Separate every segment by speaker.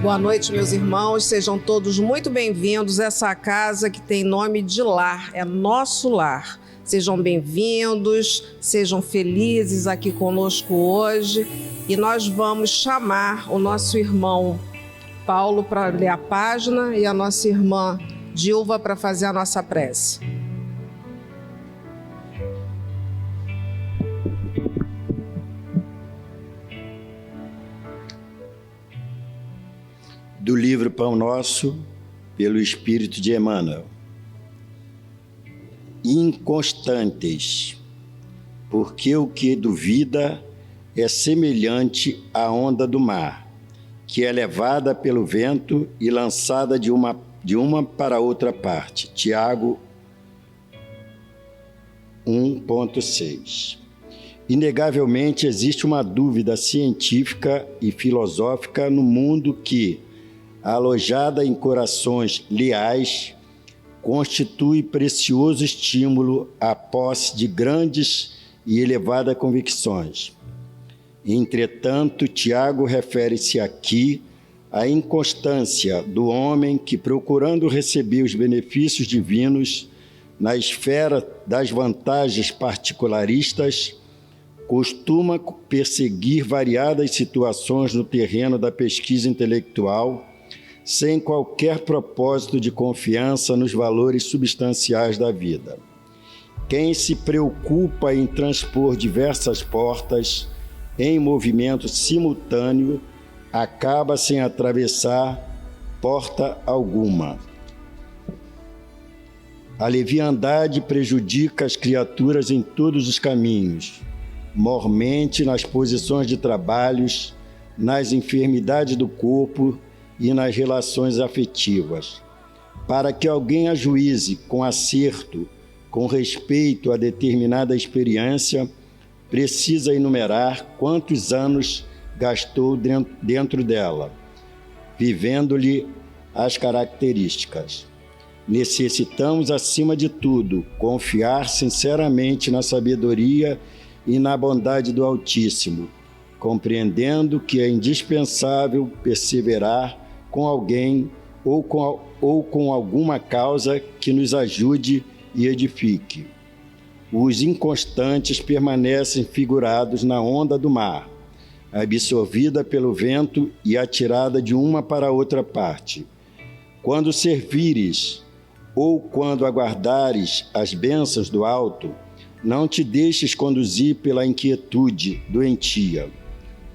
Speaker 1: Boa noite, meus irmãos, sejam todos muito bem-vindos a essa casa que tem nome de lar, é nosso lar. Sejam bem-vindos, sejam felizes aqui conosco hoje e nós vamos chamar o nosso irmão Paulo para ler a página e a nossa irmã Dilva para fazer a nossa prece.
Speaker 2: Do livro Pão Nosso, pelo Espírito de Emmanuel. Inconstantes, porque o que duvida é semelhante à onda do mar, que é levada pelo vento e lançada de uma para outra parte. Tiago 1,6. Inegavelmente existe uma dúvida científica e filosófica no mundo que, alojada em corações leais, constitui precioso estímulo à posse de grandes e elevadas convicções. Entretanto, Tiago refere-se aqui à inconstância do homem que, procurando receber os benefícios divinos na esfera das vantagens particularistas, costuma perseguir variadas situações no terreno da pesquisa intelectual, sem qualquer propósito de confiança nos valores substanciais da vida. Quem se preocupa em transpor diversas portas em movimento simultâneo acaba sem atravessar porta alguma. A leviandade prejudica as criaturas em todos os caminhos, mormente nas posições de trabalhos, nas enfermidades do corpo e nas relações afetivas. Para que alguém ajuize com acerto, com respeito a determinada experiência, precisa enumerar quantos anos gastou dentro dela, vivendo-lhe as características. Necessitamos, acima de tudo, confiar sinceramente na sabedoria e na bondade do Altíssimo, compreendendo que é indispensável perseverar com alguém ou com alguma causa que nos ajude e edifique. Os inconstantes permanecem figurados na onda do mar, absorvida pelo vento e atirada de uma para outra parte. Quando servires ou quando aguardares as bênçãos do alto, não te deixes conduzir pela inquietude doentia.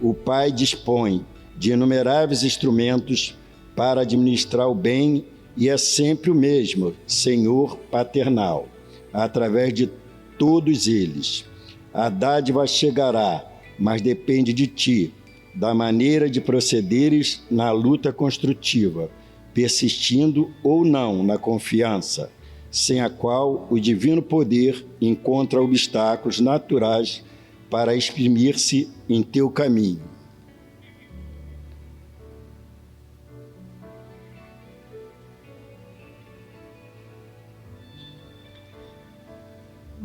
Speaker 2: O Pai dispõe de inumeráveis instrumentos para administrar o bem e é sempre o mesmo Senhor paternal, através de todos eles. A dádiva chegará, mas depende de ti, da maneira de procederes na luta construtiva, persistindo ou não na confiança, sem a qual o divino poder encontra obstáculos naturais para exprimir-se em teu caminho.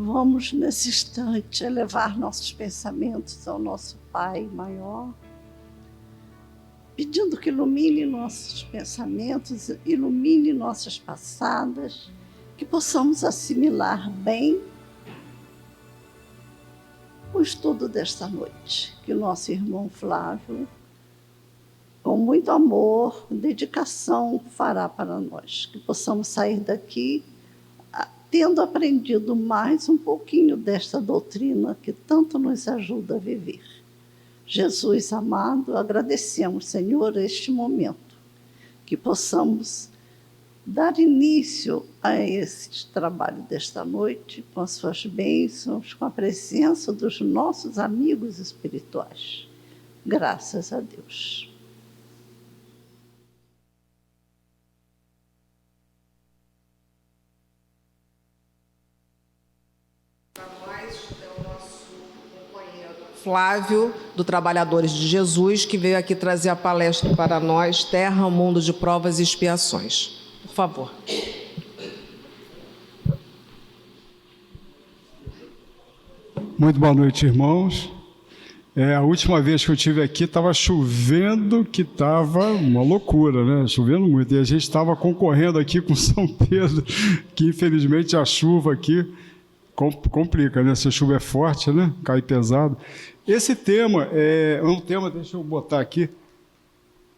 Speaker 3: Vamos, nesse instante, elevar nossos pensamentos ao nosso Pai maior, pedindo que ilumine nossos pensamentos, ilumine nossas passadas, que possamos assimilar bem o estudo desta noite, que o nosso irmão Flávio, com muito amor, dedicação, fará para nós, que possamos sair daqui tendo aprendido mais um pouquinho desta doutrina que tanto nos ajuda a viver. Jesus amado, agradecemos, Senhor, este momento, que possamos dar início a esse trabalho desta noite, com as suas bênçãos, com a presença dos nossos amigos espirituais. Graças a Deus.
Speaker 1: Flávio, do Trabalhadores de Jesus, que veio aqui trazer a palestra para nós, Terra, Mundo de Provas e Expiações. Por favor.
Speaker 4: Muito boa noite, irmãos. A última vez que eu estive aqui estava chovendo, que estava uma loucura, né? Chovendo muito. E a gente estava concorrendo aqui com São Pedro, que infelizmente a chuva aqui complica, né? Se a chuva é forte, né? Cai pesado. Esse tema é um tema, deixa eu botar aqui,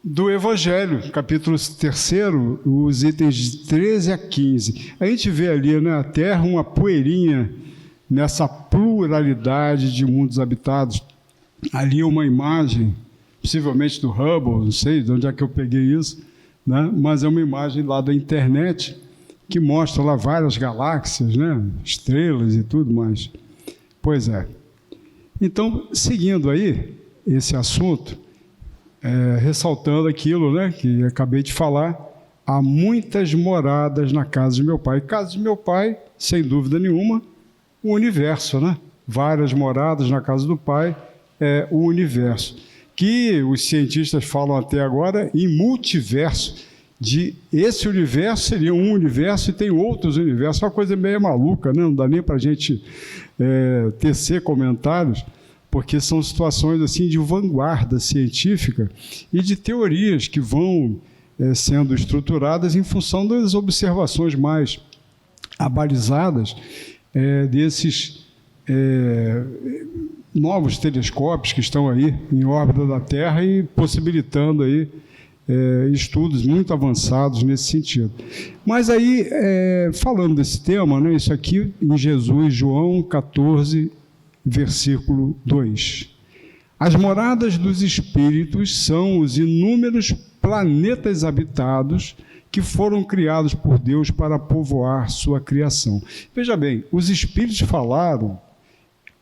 Speaker 4: do Evangelho, capítulo 3, os itens de 13 a 15. A gente vê ali na Terra uma poeirinha nessa pluralidade de mundos habitados. Ali uma imagem, possivelmente do Hubble, não sei de onde é que eu peguei isso, né? Mas é uma imagem lá da internet que mostra lá várias galáxias, né? Estrelas e tudo mais. Pois é. Então, seguindo aí esse assunto, ressaltando aquilo, né, que acabei de falar, há muitas moradas na casa de meu pai. Casa de meu pai, sem dúvida nenhuma, o universo, né? Várias moradas na casa do pai, o universo, que os cientistas falam até agora em multiverso, de esse universo seria um universo e tem outros universos, uma coisa meio maluca, né? Não dá nem para a gente tecer comentários, porque são situações assim de vanguarda científica e de teorias que vão sendo estruturadas em função das observações mais abalizadas desses novos telescópios que estão aí em órbita da Terra e possibilitando aí estudos muito avançados nesse sentido. Mas aí, falando desse tema, né, isso aqui em Jesus, João 14, versículo 2. As moradas dos espíritos são os inúmeros planetas habitados que foram criados por Deus para povoar sua criação. Veja bem, os espíritos falaram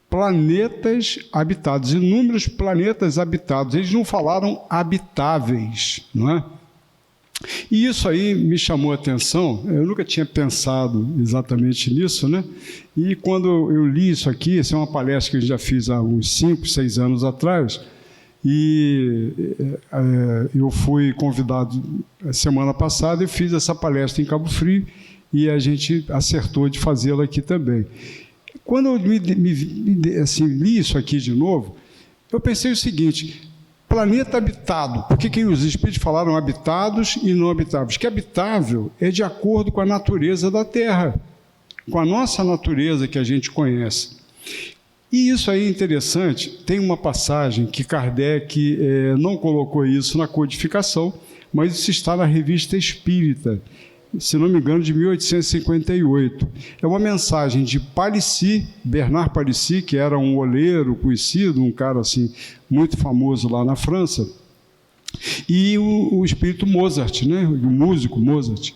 Speaker 4: planetas habitados, inúmeros planetas habitados. Eles não falaram habitáveis, não é? E isso aí me chamou a atenção. Eu nunca tinha pensado exatamente nisso, né? E quando eu li isso aqui, essa é uma palestra que eu já fiz há uns 5, 6 anos atrás, e eu fui convidado semana passada e fiz essa palestra em Cabo Frio, e a gente acertou de fazê-la aqui também. Quando eu li isso aqui de novo, eu pensei o seguinte: planeta habitado. Por que os espíritos falaram habitados e não habitáveis? Que habitável é de acordo com a natureza da Terra, com a nossa natureza que a gente conhece. E isso aí é interessante. Tem uma passagem que Kardec não colocou isso na codificação, mas isso está na Revista Espírita, se não me engano, de 1858. É uma mensagem de Palissy, Bernard Palissy, que era um oleiro conhecido, um cara assim muito famoso lá na França, e o espírito Mozart, né? O músico Mozart.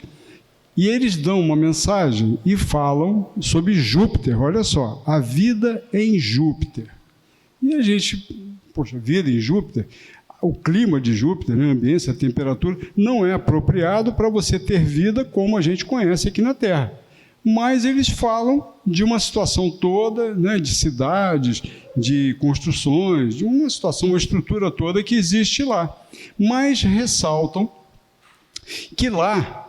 Speaker 4: E eles dão uma mensagem e falam sobre Júpiter. Olha só, a vida em Júpiter. E a gente, poxa, vida em Júpiter, o clima de Júpiter, né, a ambiência, a temperatura, não é apropriado para você ter vida como a gente conhece aqui na Terra. Mas eles falam de uma situação toda, né, de cidades, de construções, de uma situação, uma estrutura toda que existe lá. Mas ressaltam que lá,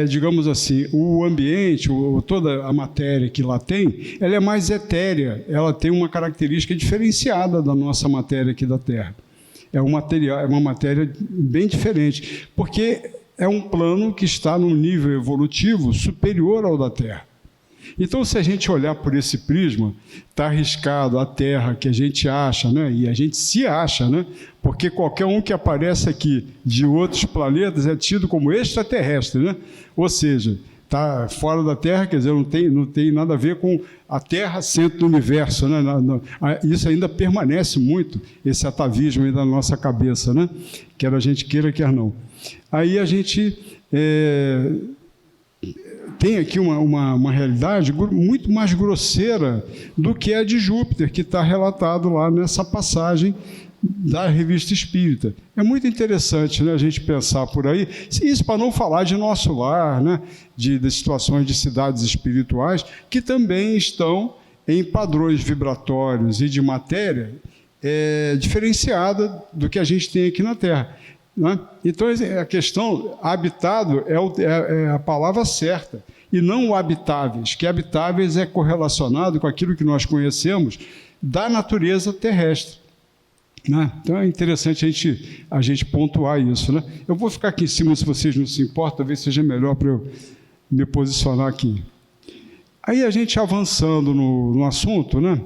Speaker 4: digamos assim, o ambiente, toda a matéria que lá tem, ela é mais etérea, ela tem uma característica diferenciada da nossa matéria aqui da Terra. É uma matéria bem diferente, porque é um plano que está num nível evolutivo superior ao da Terra. Então, se a gente olhar por esse prisma, está arriscado a Terra que a gente acha, né? E a gente se acha, né? Porque qualquer um que aparece aqui de outros planetas é tido como extraterrestre, né? Ou seja, está fora da Terra, quer dizer, não tem nada a ver com a Terra, centro do universo, né? Isso ainda permanece muito, esse atavismo aí da nossa cabeça, né? Quer a gente queira, quer não. Aí a gente tem aqui uma realidade muito mais grosseira do que a de Júpiter, que está relatado lá nessa passagem da Revista Espírita. É muito interessante, né, a gente pensar por aí, isso para não falar de nosso lar, né, de situações de cidades espirituais, que também estão em padrões vibratórios e de matéria diferenciada do que a gente tem aqui na Terra. né? Então, a questão habitado é a palavra certa, e não o habitáveis, que habitáveis é correlacionado com aquilo que nós conhecemos da natureza terrestre, né? Então é interessante a gente pontuar isso, né? Eu vou ficar aqui em cima, se vocês não se importam, talvez seja melhor para eu me posicionar aqui. Aí a gente avançando no assunto, né?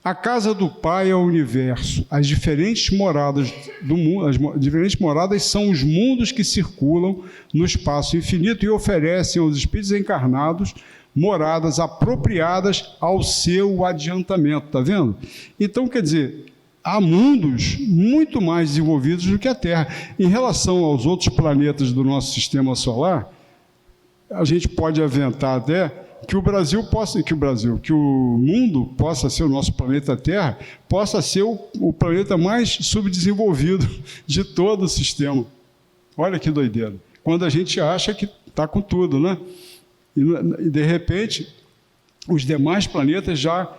Speaker 4: A casa do Pai é o universo. As diferentes moradas do mundo, as diferentes moradas são os mundos que circulam no espaço infinito e oferecem aos espíritos encarnados moradas apropriadas ao seu adiantamento, tá vendo? Então, quer dizer, há mundos muito mais desenvolvidos do que a Terra. Em relação aos outros planetas do nosso sistema solar, a gente pode aventar até que o mundo possa ser, o nosso planeta Terra, possa ser o planeta mais subdesenvolvido de todo o sistema. Olha que doideira. Quando a gente acha que está com tudo, né? E, de repente, os demais planetas já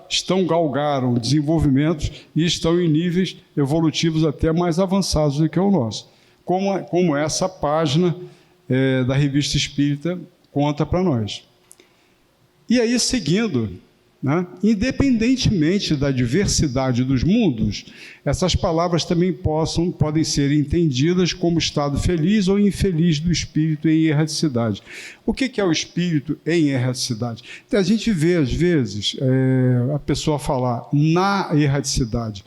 Speaker 4: galgaram desenvolvimentos e estão em níveis evolutivos até mais avançados do que o nosso. Como essa página da Revista Espírita conta para nós. E aí, seguindo, né, independentemente da diversidade dos mundos, essas palavras também podem ser entendidas como estado feliz ou infeliz do espírito em erraticidade. O que é o espírito em erraticidade? Então, a gente vê, às vezes, a pessoa falar na erraticidade.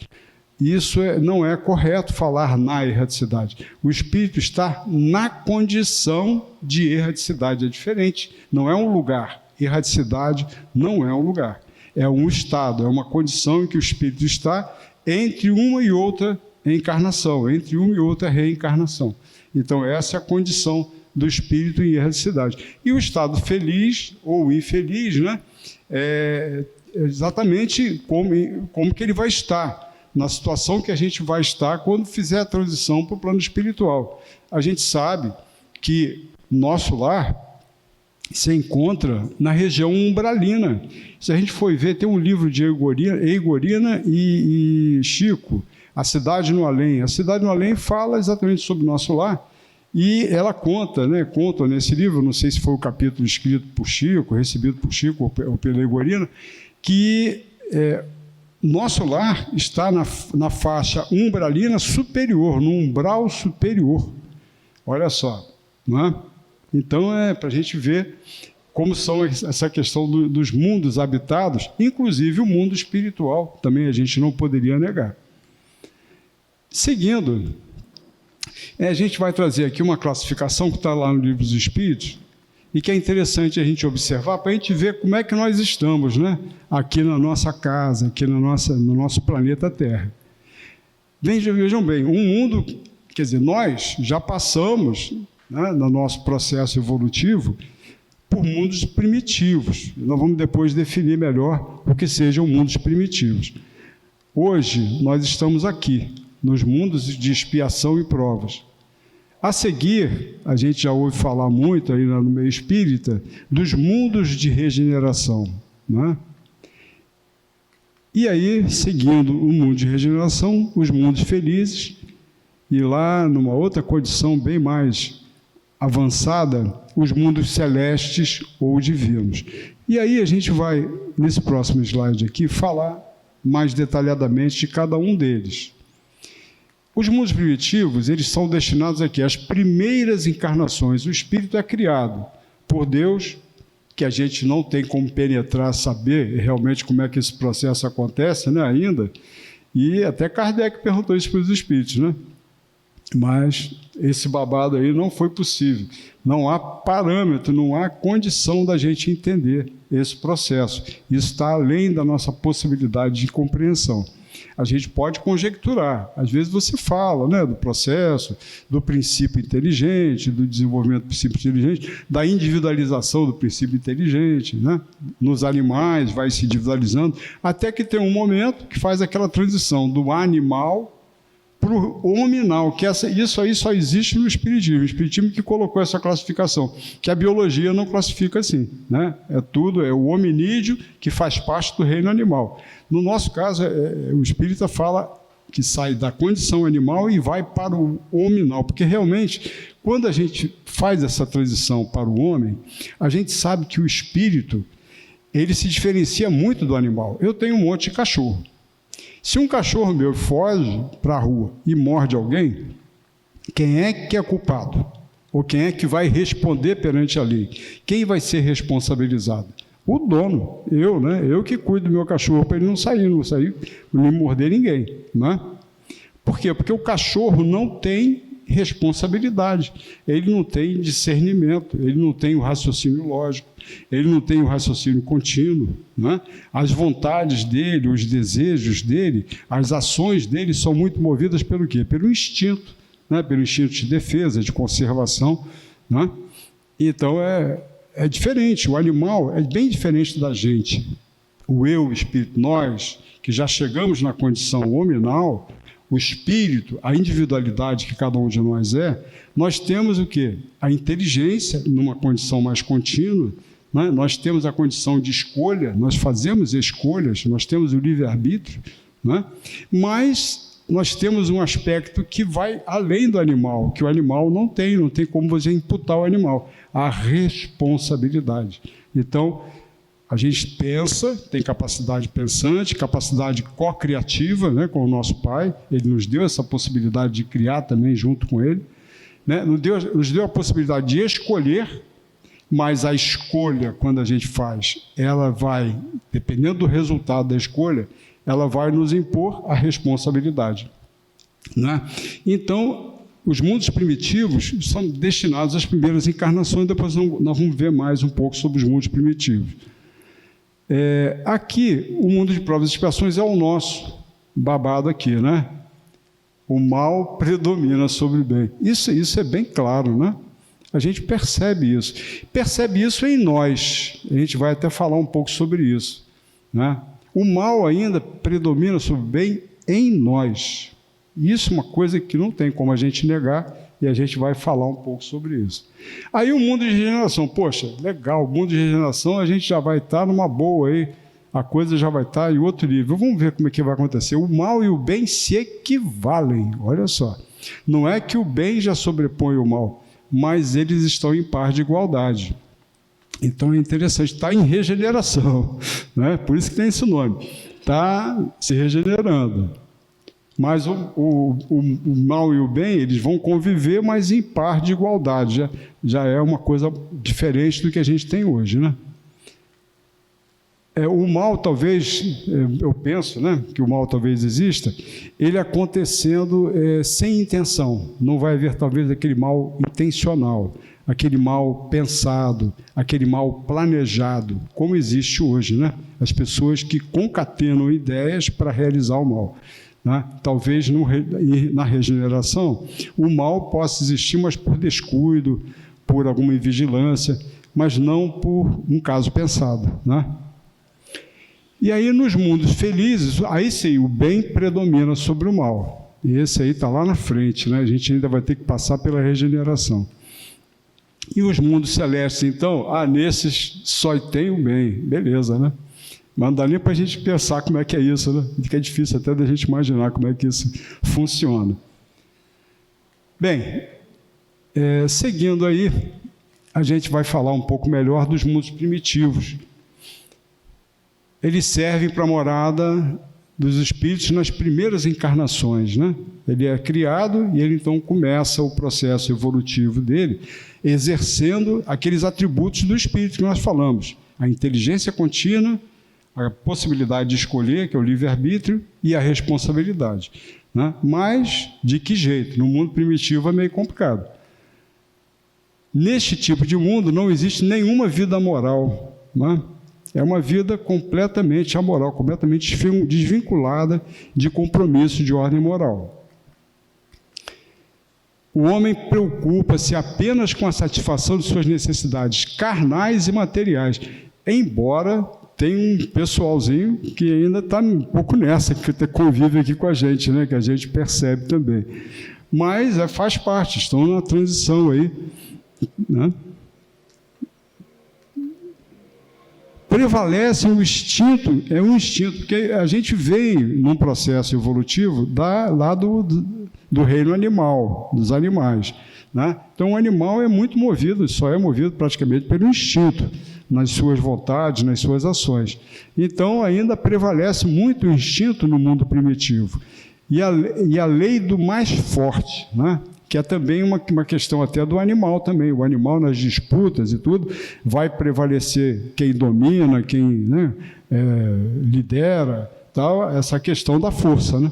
Speaker 4: Isso não é correto falar na erraticidade. O espírito está na condição de erraticidade, é diferente, não é um lugar. Erraticidade não é um lugar, é um estado, é uma condição em que o espírito está entre uma e outra encarnação, entre uma e outra reencarnação. Então, essa é a condição do espírito em erraticidade. E o estado feliz ou infeliz, né, é exatamente como que ele vai estar, na situação que a gente vai estar quando fizer a transição para o plano espiritual. A gente sabe que nosso lar se encontra na região umbralina. Se a gente for ver, tem um livro de Eigorina e Chico, A Cidade no Além. A Cidade no Além fala exatamente sobre o nosso lar, e ela conta nesse livro, não sei se foi o capítulo escrito por Chico, recebido por Chico ou pela Eigorina, que nosso lar está na faixa umbralina superior, no umbral superior. Olha só, não é? Então, para a gente ver como são essa questão dos mundos habitados, inclusive o mundo espiritual, também a gente não poderia negar. Seguindo, a gente vai trazer aqui uma classificação que está lá no Livro dos Espíritos, e que é interessante a gente observar para a gente ver como é que nós estamos, né? Aqui na nossa casa, aqui no nosso planeta Terra. Vejam bem, um mundo, quer dizer, nós já passamos, né, no nosso processo evolutivo, por mundos primitivos. Nós vamos depois definir melhor o que sejam mundos primitivos. Hoje, nós estamos aqui, nos mundos de expiação e provas. A seguir, a gente já ouve falar muito aí no meio espírita, dos mundos de regeneração, né? E aí, seguindo o mundo de regeneração, os mundos felizes, e lá, numa outra condição bem mais avançada, os mundos celestes ou divinos. E aí a gente vai, nesse próximo slide aqui, falar mais detalhadamente de cada um deles. Os mundos primitivos, eles são destinados aqui às primeiras encarnações. O espírito é criado por Deus, que a gente não tem como penetrar, saber realmente como é que esse processo acontece, né, ainda. E até Kardec perguntou isso para os espíritos, né? Mas esse babado aí não foi possível. Não há parâmetro, não há condição da gente entender esse processo. Isso está além da nossa possibilidade de compreensão. A gente pode conjecturar. Às vezes você fala, né, do processo, do princípio inteligente, do desenvolvimento do princípio inteligente, da individualização do princípio inteligente, né? Nos animais vai se individualizando, até que tem um momento que faz aquela transição do animal para o hominal, que isso aí só existe no Espiritismo. O Espiritismo que colocou essa classificação, que a biologia não classifica assim, né? É o hominídeo que faz parte do reino animal. No nosso caso, o Espírita fala que sai da condição animal e vai para o hominal, porque realmente, quando a gente faz essa transição para o homem, a gente sabe que o espírito, ele se diferencia muito do animal. Eu tenho um monte de cachorro. Se um cachorro meu foge para a rua e morde alguém, quem é que é culpado? Ou quem é que vai responder perante a lei? Quem vai ser responsabilizado? O dono, eu, né? Eu que cuido do meu cachorro para ele não sair, não morder ninguém, né? Por quê? Porque o cachorro não tem responsabilidade, ele não tem discernimento, ele não tem o raciocínio lógico, ele não tem o raciocínio contínuo, né? As vontades dele, os desejos dele, as ações dele são muito movidas pelo quê? Pelo instinto, né? Pelo instinto de defesa, de conservação, né? Então é diferente, o animal é bem diferente da gente. O eu, o espírito, nós, que já chegamos na condição hominal, o espírito, a individualidade que cada um de nós nós temos o quê? A inteligência, numa condição mais contínua, né? Nós temos a condição de escolha, nós fazemos escolhas, nós temos o livre-arbítrio, né? Mas nós temos um aspecto que vai além do animal, que o animal não tem como você imputar ao animal, a responsabilidade. Então, a gente pensa, tem capacidade pensante, capacidade co-criativa, né, com o nosso Pai. Ele nos deu essa possibilidade de criar também junto com Ele, né? Nos deu a possibilidade de escolher, mas a escolha, quando a gente faz, ela vai, dependendo do resultado da escolha, ela vai nos impor a responsabilidade, né? Então, os mundos primitivos são destinados às primeiras encarnações, depois nós vamos ver mais um pouco sobre os mundos primitivos. Aqui, o mundo de provas e expiações é o nosso babado aqui, né? O mal predomina sobre o bem. Isso é bem claro, né? A gente percebe isso. Percebe isso em nós. A gente vai até falar um pouco sobre isso, né? O mal ainda predomina sobre o bem em nós. Isso é uma coisa que não tem como a gente negar, e a gente vai falar um pouco sobre isso. Aí o mundo de regeneração, poxa, legal, o mundo de regeneração a gente já vai estar numa boa aí, a coisa já vai estar em outro nível. Vamos ver como é que vai acontecer. O mal e o bem se equivalem, olha só. Não é que o bem já sobrepõe o mal, mas eles estão em par de igualdade. Então é interessante, está em regeneração, né? Por isso que tem esse nome, está se regenerando. Mas o mal e o bem, eles vão conviver, mas em par de igualdade. Já é uma coisa diferente do que a gente tem hoje, né? O mal, talvez, eu penso, né, que o mal talvez exista, ele acontecendo sem intenção. Não vai haver, talvez, aquele mal intencional, aquele mal pensado, aquele mal planejado, como existe hoje, né? As pessoas que concatenam ideias para realizar o mal, né? Talvez na regeneração o mal possa existir, mas por descuido, por alguma invigilância, mas não por um caso pensado, né? E aí nos mundos felizes, aí sim, o bem predomina sobre o mal. E esse aí está lá na frente, né? A gente ainda vai ter que passar pela regeneração. E os mundos celestes, então, nesses só tem o bem, beleza, né? Mas não dá nem para a gente pensar como é que é isso, né? Fica difícil até da gente imaginar como é que isso funciona. Bem, seguindo aí, a gente vai falar um pouco melhor dos mundos primitivos. Eles servem para a morada dos espíritos nas primeiras encarnações, né? Ele é criado e ele então começa o processo evolutivo dele, exercendo aqueles atributos do espírito que nós falamos: a inteligência contínua, a possibilidade de escolher, que é o livre-arbítrio, e a responsabilidade, né? Mas, de que jeito? No mundo primitivo é meio complicado. Neste tipo de mundo não existe nenhuma vida moral, né? É uma vida completamente amoral, completamente desvinculada de compromisso de ordem moral. O homem preocupa-se apenas com a satisfação de suas necessidades carnais e materiais, embora tem um pessoalzinho que ainda está um pouco nessa, que convive aqui com a gente, né? Que a gente percebe também. Mas faz parte, estão na transição aí, né? prevalece o instinto, é um instinto, porque a gente vem num processo evolutivo lá do reino animal, dos animais, né? Então o animal é muito movido, só é movido praticamente pelo instinto, nas suas vontades, nas suas ações. Então ainda prevalece muito o instinto no mundo primitivo. E a lei do mais forte, né? Que é também uma questão até do animal também. O animal nas disputas e tudo, vai prevalecer quem domina, quem, né, lidera, tal, essa questão da força, né?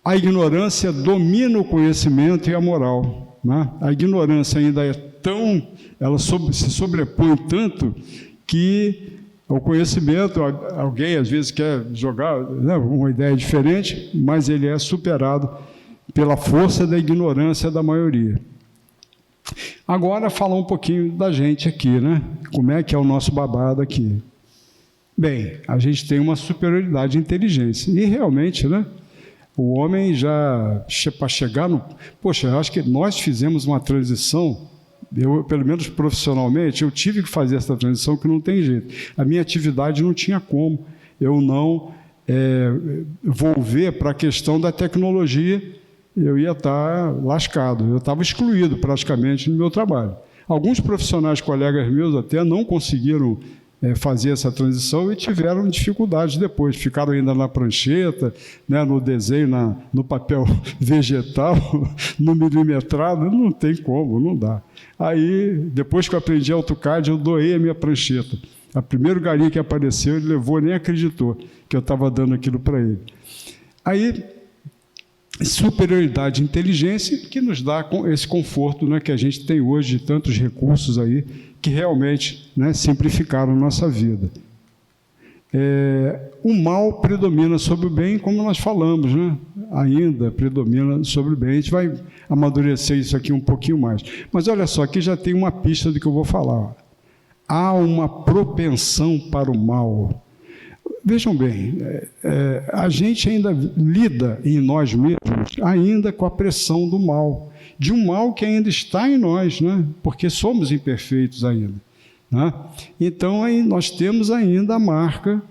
Speaker 4: A ignorância domina o conhecimento e a moral, né? A ignorância ainda é tão, ela se sobrepõe tanto que o conhecimento, alguém às vezes quer jogar, né, uma ideia diferente, mas ele é superado pela força da ignorância da maioria. Agora, falar um pouquinho da gente aqui, né? Como é que é o nosso babado aqui? Bem, a gente tem uma superioridade de inteligência. E realmente, né? O homem já, para chegar no... Poxa, eu acho que nós fizemos uma transição, eu, pelo menos profissionalmente, eu tive que fazer essa transição que não tem jeito. A minha atividade não tinha como eu não volver para a questão da tecnologia. Eu ia estar lascado, eu estava excluído praticamente no meu trabalho. Alguns profissionais, colegas meus, até não conseguiram fazer essa transição e tiveram dificuldades depois, ficaram ainda na prancheta, né, no desenho, no papel vegetal, no milimetrado, não tem como, não dá. Aí, depois que eu aprendi AutoCAD, eu doei a minha prancheta. O primeiro galinha que apareceu, ele levou, nem acreditou que eu estava dando aquilo para ele. Aí, superioridade e inteligência que nos dá esse conforto, né, que a gente tem hoje de tantos recursos aí que realmente, né, simplificaram a nossa vida. O mal predomina sobre o bem, como nós falamos, né? Ainda predomina sobre o bem. A gente vai amadurecer isso aqui um pouquinho mais. Mas olha só, aqui já tem uma pista do que eu vou falar. Há uma propensão para o mal. Vejam bem, a gente ainda lida em nós mesmos ainda com a pressão do mal, de um mal que ainda está em nós, né? Porque somos imperfeitos ainda, né? Então, aí nós temos ainda a marca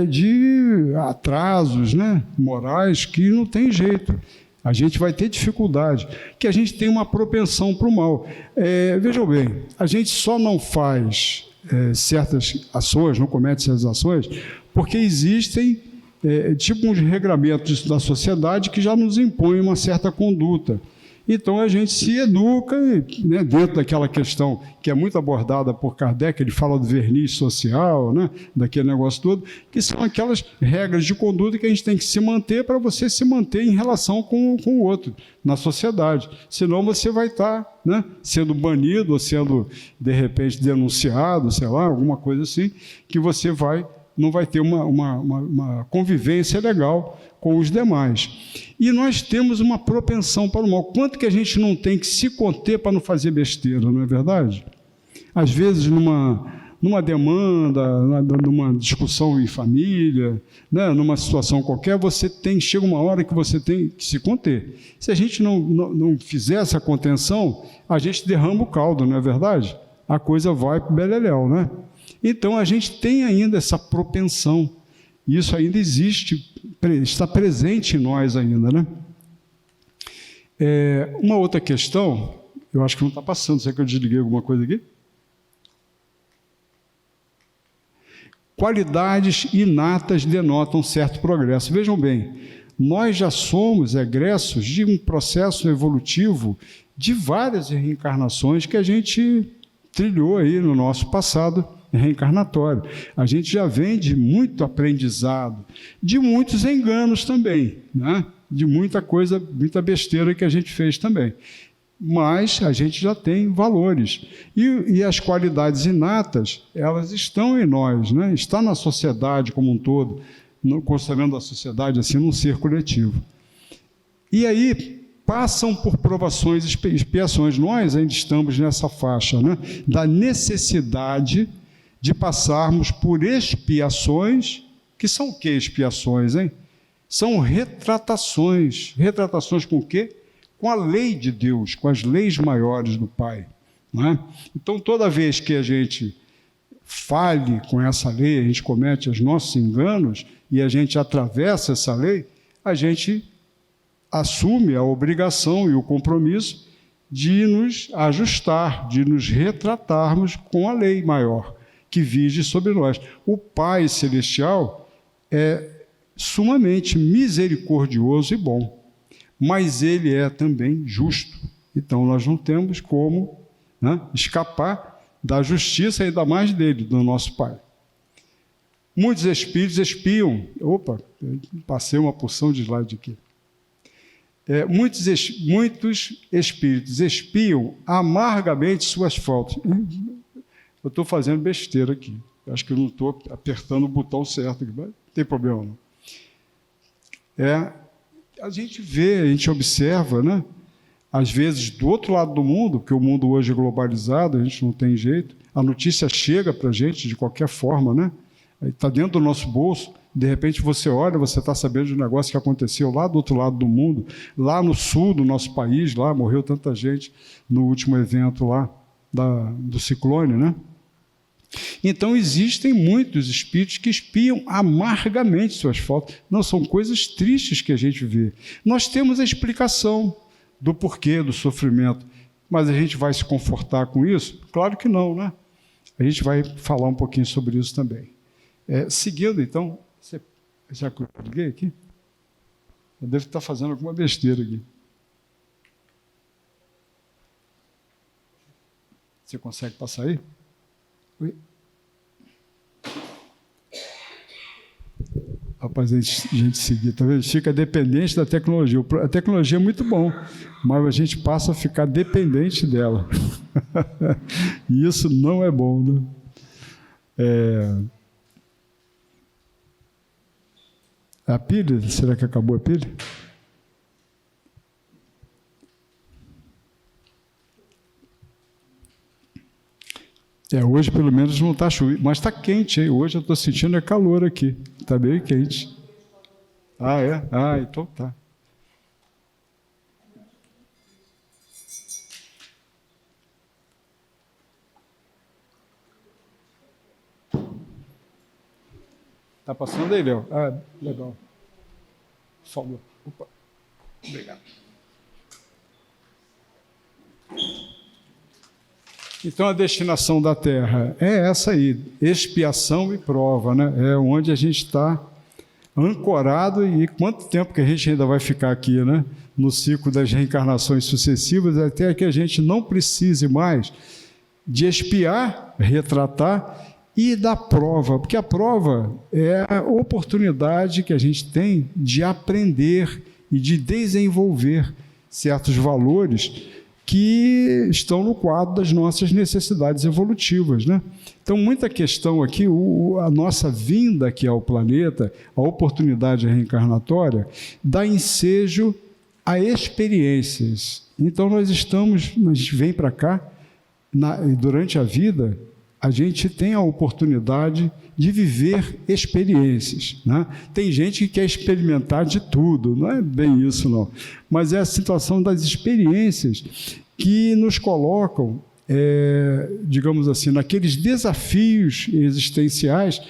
Speaker 4: de atrasos, né, morais que não tem jeito. A gente vai ter dificuldade, que a gente tem uma propensão para o mal. Vejam bem, a gente só não faz certas ações, não comete certas ações, porque existem tipo uns regramentos da sociedade que já nos impõem uma certa conduta. Então a gente se educa, né, dentro daquela questão que é muito abordada por Kardec, ele fala do verniz social, né, daquele negócio todo, que são aquelas regras de conduta que a gente tem que se manter para você se manter em relação com o outro, na sociedade. Senão você vai estar, né, sendo banido ou sendo, de repente, denunciado, sei lá, alguma coisa assim, que você não vai ter uma convivência legal com os demais. E nós temos uma propensão para o mal. Quanto que a gente não tem que se conter para não fazer besteira, não é verdade? Às vezes, numa demanda, numa discussão em família, né, numa situação qualquer, chega uma hora que você tem que se conter. Se a gente não fizer essa contenção, a gente derrama o caldo, não é verdade? A coisa vai para o beleléu, né? Então, a gente tem ainda essa propensão. Isso ainda existe, está presente em nós ainda, né? Uma outra questão, eu acho que não está passando, será que eu desliguei alguma coisa aqui? Qualidades inatas denotam certo progresso. Vejam bem, nós já somos egressos de um processo evolutivo de várias reencarnações que a gente trilhou aí no nosso passado reencarnatório. A gente já vem de muito aprendizado, de muitos enganos também, né? De muita coisa, muita besteira que a gente fez também. Mas a gente já tem valores. E as qualidades inatas, elas estão em nós, né? Está na sociedade como um todo, considerando a sociedade assim num ser coletivo. E aí passam por provações e expiações. Nós ainda estamos nessa faixa, né, da necessidade de passarmos por expiações, que são o que expiações, hein? São retratações. Retratações com o quê? Com a lei de Deus, com as leis maiores do Pai, não é? Então, toda vez que a gente falhe com essa lei, a gente comete os nossos enganos e a gente atravessa essa lei, a gente assume a obrigação e o compromisso de nos ajustar, de nos retratarmos com a lei maior que vige sobre nós. O Pai Celestial é sumamente misericordioso e bom, mas Ele é também justo. Então, nós não temos como, né, escapar da justiça, ainda mais dele, do nosso Pai. Muitos espíritos espiam. Opa, passei uma porção de slide aqui. Muitos espíritos espiam amargamente suas faltas. Eu estou fazendo besteira aqui. Acho que eu não estou apertando o botão certo aqui, mas não tem problema não. A gente vê, a gente observa, né? Às vezes, do outro lado do mundo, que o mundo hoje é globalizado, a gente não tem jeito, a notícia chega para a gente de qualquer forma, né? Está dentro do nosso bolso, de repente você olha, você está sabendo de um negócio que aconteceu lá do outro lado do mundo, lá no sul do nosso país, lá morreu tanta gente no último evento lá do ciclone, né? Então, existem muitos espíritos que espiam amargamente suas faltas. Não, são coisas tristes que a gente vê. Nós temos a explicação do porquê do sofrimento, mas a gente vai se confortar com isso? Claro que não, né? A gente vai falar um pouquinho sobre isso também. Seguindo, então, já que eu liguei aqui, eu devo estar fazendo alguma besteira aqui. Você consegue passar aí? Oi? Rapaz, a gente seguir, tá vendo? Fica dependente da tecnologia. A tecnologia é muito bom, mas a gente passa a ficar dependente dela. E isso não é bom, né? A pilha? Será que acabou a pilha? Hoje, pelo menos, não está chovendo, mas está quente, hein? Hoje eu estou sentindo calor aqui. Está bem quente. Ah, é? Ah, então tá. Está passando aí, Léo? Ah, legal. Falou. Opa. Obrigado. Então, a destinação da Terra é essa aí, expiação e prova, né? É onde a gente está ancorado e quanto tempo que a gente ainda vai ficar aqui, né? No ciclo das reencarnações sucessivas, até que a gente não precise mais de expiar, retratar e dar prova, porque a prova é a oportunidade que a gente tem de aprender e de desenvolver certos valores que estão no quadro das nossas necessidades evolutivas, né? Então, muita questão aqui, a nossa vinda aqui ao planeta, a oportunidade reencarnatória, dá ensejo a experiências. Então, a gente vem para cá, durante a vida, a gente tem a oportunidade de viver experiências, né? Tem gente que quer experimentar de tudo, não é bem isso não, mas é a situação das experiências que nos colocam, digamos assim, naqueles desafios existenciais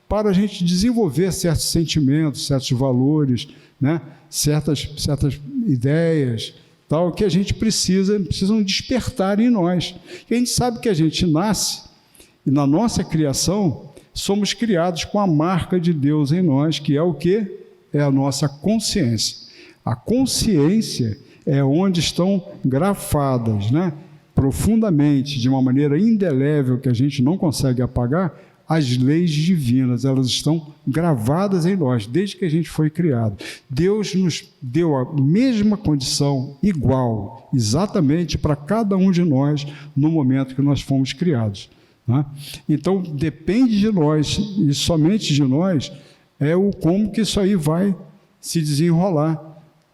Speaker 4: para a gente desenvolver certos sentimentos, certos valores, né? certas ideias, tal, que a gente precisam despertar em nós. E a gente sabe que a gente nasce e na nossa criação somos criados com a marca de Deus em nós, que é o quê? É a nossa consciência. A consciência é onde estão grafadas, né, profundamente, de uma maneira indelével que a gente não consegue apagar, as leis divinas. Elas estão gravadas em nós, desde que a gente foi criado. Deus nos deu a mesma condição, igual, exatamente para cada um de nós, no momento que nós fomos criados. Então, depende de nós, e somente de nós, como que isso aí vai se desenrolar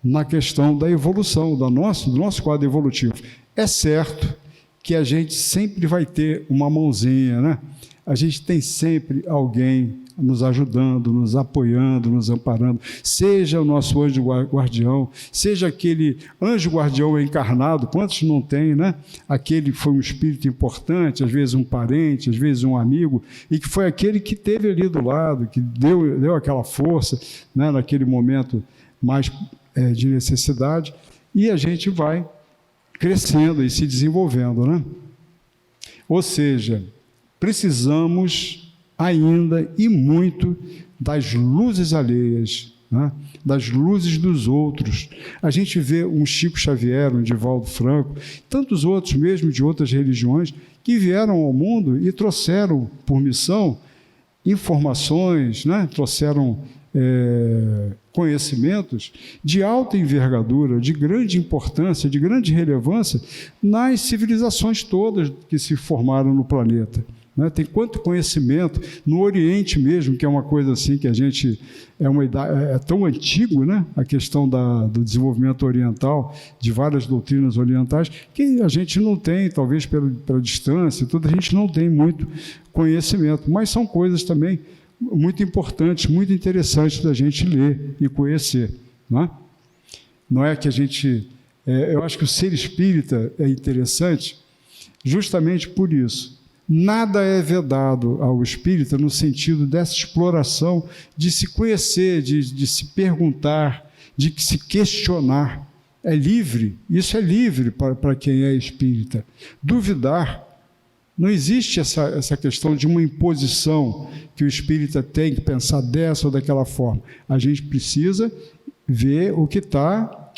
Speaker 4: na questão da evolução, do nosso quadro evolutivo. É certo que a gente sempre vai ter uma mãozinha, né? a gente tem sempre alguém nos ajudando, nos apoiando, nos amparando, seja o nosso anjo guardião, seja aquele anjo guardião encarnado, quantos não tem, né? Aquele que foi um espírito importante, às vezes um parente, às vezes um amigo, e que foi aquele que esteve ali do lado, que deu aquela força, né, naquele momento mais de necessidade, e a gente vai crescendo e se desenvolvendo, né? Ou seja, precisamos ainda e muito das luzes alheias, né? Das luzes dos outros. A gente vê um Chico Xavier, um Divaldo Franco, tantos outros mesmo de outras religiões, que vieram ao mundo e trouxeram por missão informações, né? Trouxeram conhecimentos de alta envergadura, de grande importância, de grande relevância nas civilizações todas que se formaram no planeta. Né? Tem quanto conhecimento no Oriente mesmo, que é uma coisa assim que a gente é tão antigo, né? A questão do desenvolvimento oriental, de várias doutrinas orientais, que a gente não tem, talvez pela distância, tudo, a gente não tem muito conhecimento, mas são coisas também muito importantes, muito interessantes da gente ler e conhecer. Não é? Não é que a gente... eu acho que o ser espírita é interessante justamente por isso. Nada é vedado ao espírita no sentido dessa exploração de se conhecer, de se perguntar, de se questionar. É livre, isso é livre para quem é espírita. Duvidar, não existe essa questão de uma imposição que o espírita tem que pensar dessa ou daquela forma. A gente precisa ver o que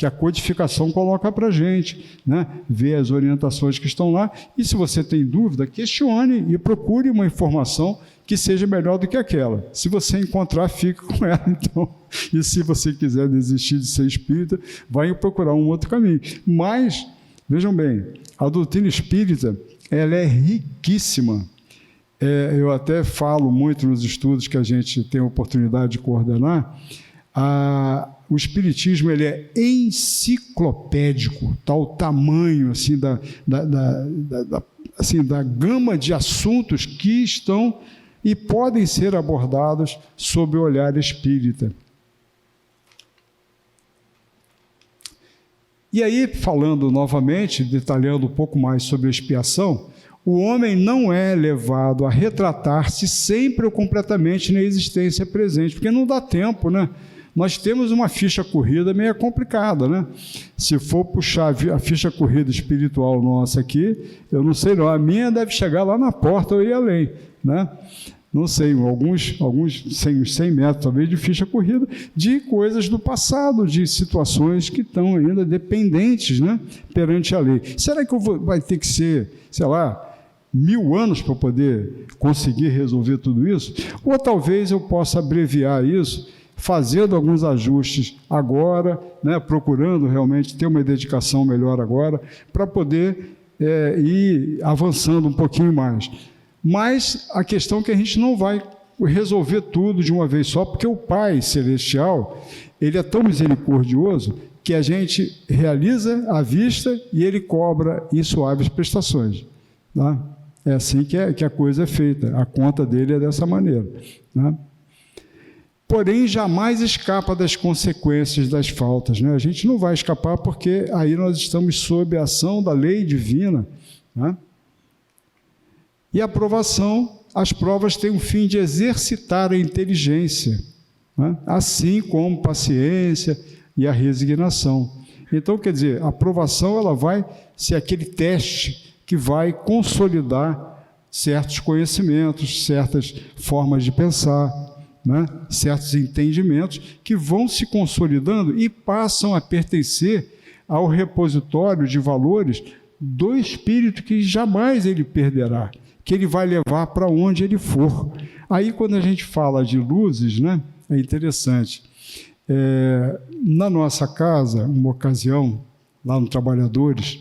Speaker 4: a codificação coloca para a gente, né? Ver as orientações que estão lá, e se você tem dúvida, questione e procure uma informação que seja melhor do que aquela. Se você encontrar, fique com ela, então. E se você quiser desistir de ser espírita, vai procurar um outro caminho. Mas, vejam bem, a doutrina espírita, ela é riquíssima. Eu até falo muito nos estudos que a gente tem a oportunidade de coordenar. O espiritismo, ele é enciclopédico, tal tamanho assim da gama de assuntos que estão e podem ser abordados sob o olhar espírita. E aí, falando novamente, detalhando um pouco mais sobre a expiação, o homem não é levado a retratar-se sempre ou completamente na existência presente, porque não dá tempo, né? Nós temos uma ficha corrida meio complicada, né? Se for puxar a ficha corrida espiritual nossa aqui, eu não sei não, a minha deve chegar lá na porta ou ir além, né? Não sei, alguns 100 metros talvez de ficha corrida, de coisas do passado, de situações que estão ainda dependentes, né, perante a lei. Será que vai ter que ser, sei lá, 1000 anos para poder conseguir resolver tudo isso? Ou talvez eu possa abreviar isso, fazendo alguns ajustes agora, né, procurando realmente ter uma dedicação melhor agora, para poder ir avançando um pouquinho mais. Mas a questão é que a gente não vai resolver tudo de uma vez só, porque o Pai Celestial, ele é tão misericordioso que a gente realiza à vista e ele cobra em suaves prestações. Tá? É assim que a coisa é feita, a conta dele é dessa maneira. Né? Porém, jamais escapa das consequências das faltas. Né? A gente não vai escapar porque aí nós estamos sob a ação da lei divina. Né? E a aprovação, as provas têm o fim de exercitar a inteligência, né? Assim como paciência e a resignação. Então, quer dizer, a aprovação ela vai ser aquele teste que vai consolidar certos conhecimentos, certas formas de pensar, né? Certos entendimentos que vão se consolidando e passam a pertencer ao repositório de valores do espírito que jamais ele perderá, que ele vai levar para onde ele for. Aí, quando a gente fala de luzes, né, é interessante. Na nossa casa, uma ocasião, lá no Trabalhadores,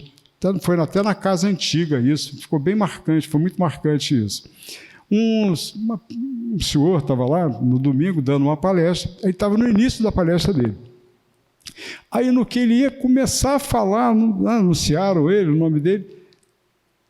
Speaker 4: foi até na casa antiga isso, ficou bem marcante, foi muito marcante isso. Um senhor estava lá no domingo dando uma palestra, ele estava no início da palestra dele. Aí, no que ele ia começar a falar, anunciaram ele, o nome dele,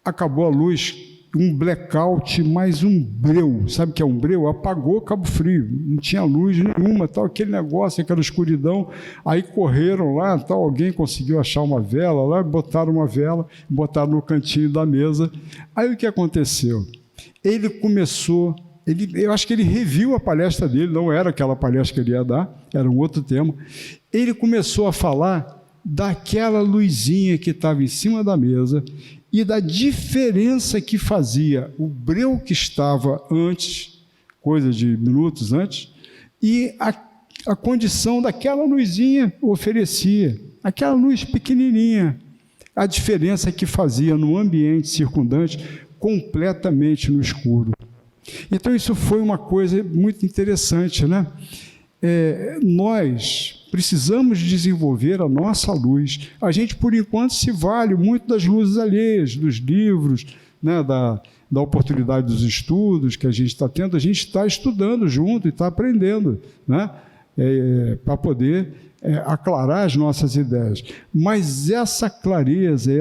Speaker 4: acabou a luz um blackout, mais um breu. Sabe o que é um breu? Apagou Cabo Frio, não tinha luz nenhuma, tal, aquele negócio, aquela escuridão. Aí correram lá, tal, alguém conseguiu achar uma vela lá, botaram uma vela, botaram no cantinho da mesa. Aí o que aconteceu? Ele começou, eu acho que ele reviu a palestra dele, não era aquela palestra que ele ia dar, era um outro tema. Ele começou a falar daquela luzinha que estava em cima da mesa e da diferença que fazia o breu que estava antes, coisa de minutos antes, e a condição daquela luzinha oferecia, aquela luz pequenininha, a diferença que fazia no ambiente circundante, completamente no escuro. Então isso foi uma coisa muito interessante, né? Nós precisamos desenvolver a nossa luz. A gente, por enquanto, se vale muito das luzes alheias, dos livros, né, da oportunidade dos estudos que a gente está tendo. A gente está estudando junto e está aprendendo, né, para poder aclarar as nossas ideias. Mas essa clareza,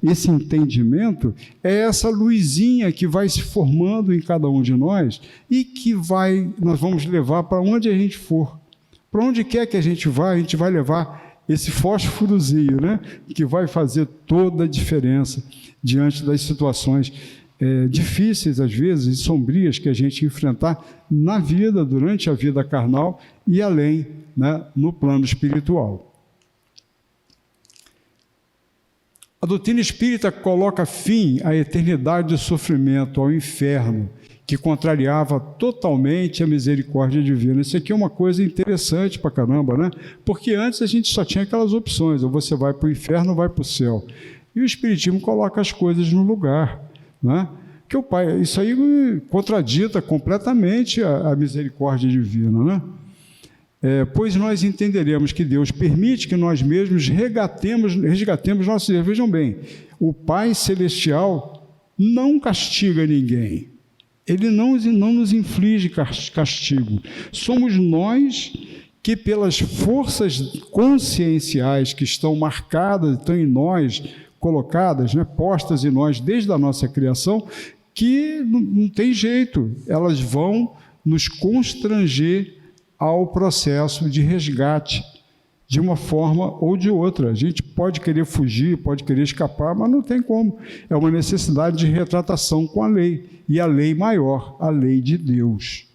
Speaker 4: esse entendimento, é essa luzinha que vai se formando em cada um de nós e que nós vamos levar para onde a gente for. Para onde quer que a gente vai levar esse fósforozinho, né, que vai fazer toda a diferença diante das situações difíceis, às vezes, e sombrias que a gente enfrentar na vida, durante a vida carnal e além, né, no plano espiritual. A doutrina espírita coloca fim à eternidade de sofrimento, ao inferno, que contrariava totalmente a misericórdia divina. Isso aqui é uma coisa interessante pra caramba, né? Porque antes a gente só tinha aquelas opções, ou você vai para o inferno ou vai para o céu. E o Espiritismo coloca as coisas no lugar, né? Que o Pai, isso aí contradita completamente a misericórdia divina, né? Pois nós entenderemos que Deus permite que nós mesmos resgatemos nossos erros. Vejam bem, o Pai Celestial não castiga ninguém. Ele não nos inflige castigo. Somos nós que, pelas forças conscienciais que estão marcadas, estão em nós, colocadas, né, postas em nós desde a nossa criação, que não tem jeito, elas vão nos constranger ao processo de resgate, de uma forma ou de outra. A gente pode querer fugir, pode querer escapar, mas não tem como. É uma necessidade de retratação com a lei. E a lei maior, a lei de Deus.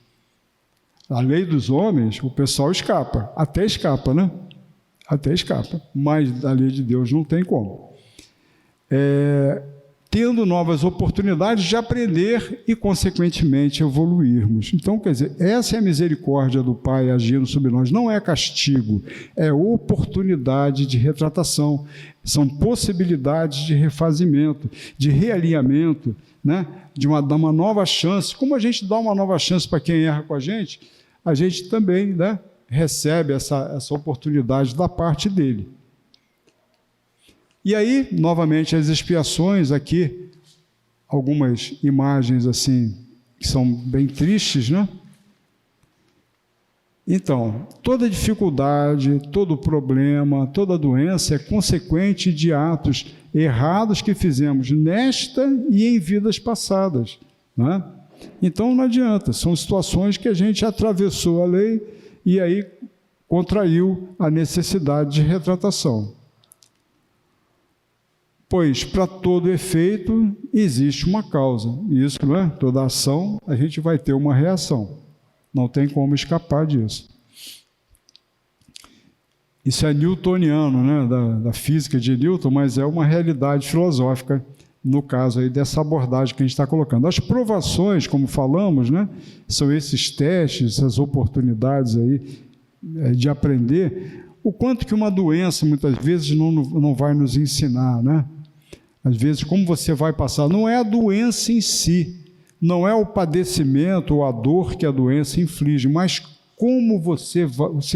Speaker 4: A lei dos homens, o pessoal escapa. Até escapa, né? Até escapa. Mas a lei de Deus não tem como. Tendo novas oportunidades de aprender e, consequentemente, evoluirmos. Então, quer dizer, essa é a misericórdia do Pai agindo sobre nós. Não é castigo, é oportunidade de retratação. São possibilidades de refazimento, de realinhamento, né? De dar uma nova chance. Como a gente dá uma nova chance para quem erra com a gente também, né, recebe essa oportunidade da parte dele. E aí, novamente, as expiações aqui, algumas imagens assim, que são bem tristes, né? Então, toda dificuldade, todo problema, toda doença é consequente de atos errados que fizemos nesta e em vidas passadas, né? Então, não adianta, são situações que a gente atravessou a lei e aí contraiu a necessidade de retratação. Pois, para todo efeito, existe uma causa. Isso, não é? Toda ação, a gente vai ter uma reação. Não tem como escapar disso. Isso é newtoniano, né? Da física de Newton, mas é uma realidade filosófica, no caso aí dessa abordagem que a gente está colocando. As provações, como falamos, né? São esses testes, essas oportunidades aí de aprender. O quanto que uma doença, muitas vezes, não vai nos ensinar, né? Às vezes, como você vai passar, não é a doença em si, não é o padecimento ou a dor que a doença inflige, mas como você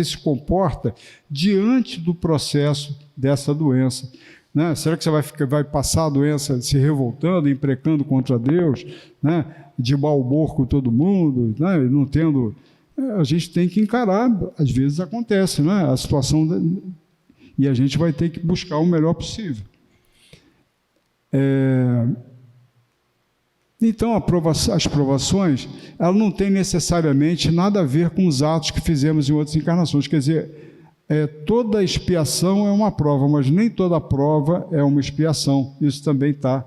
Speaker 4: se comporta diante do processo dessa doença, né? Será que você vai passar a doença se revoltando, imprecando contra Deus, né? De mau humor com todo mundo, né? Não tendo... A gente tem que encarar, às vezes acontece, né? A situação, e a gente vai ter que buscar o melhor possível. Então, as provações, elas não têm necessariamente nada a ver com os atos que fizemos em outras encarnações. Quer dizer, toda expiação é uma prova, mas nem toda prova é uma expiação. Isso também está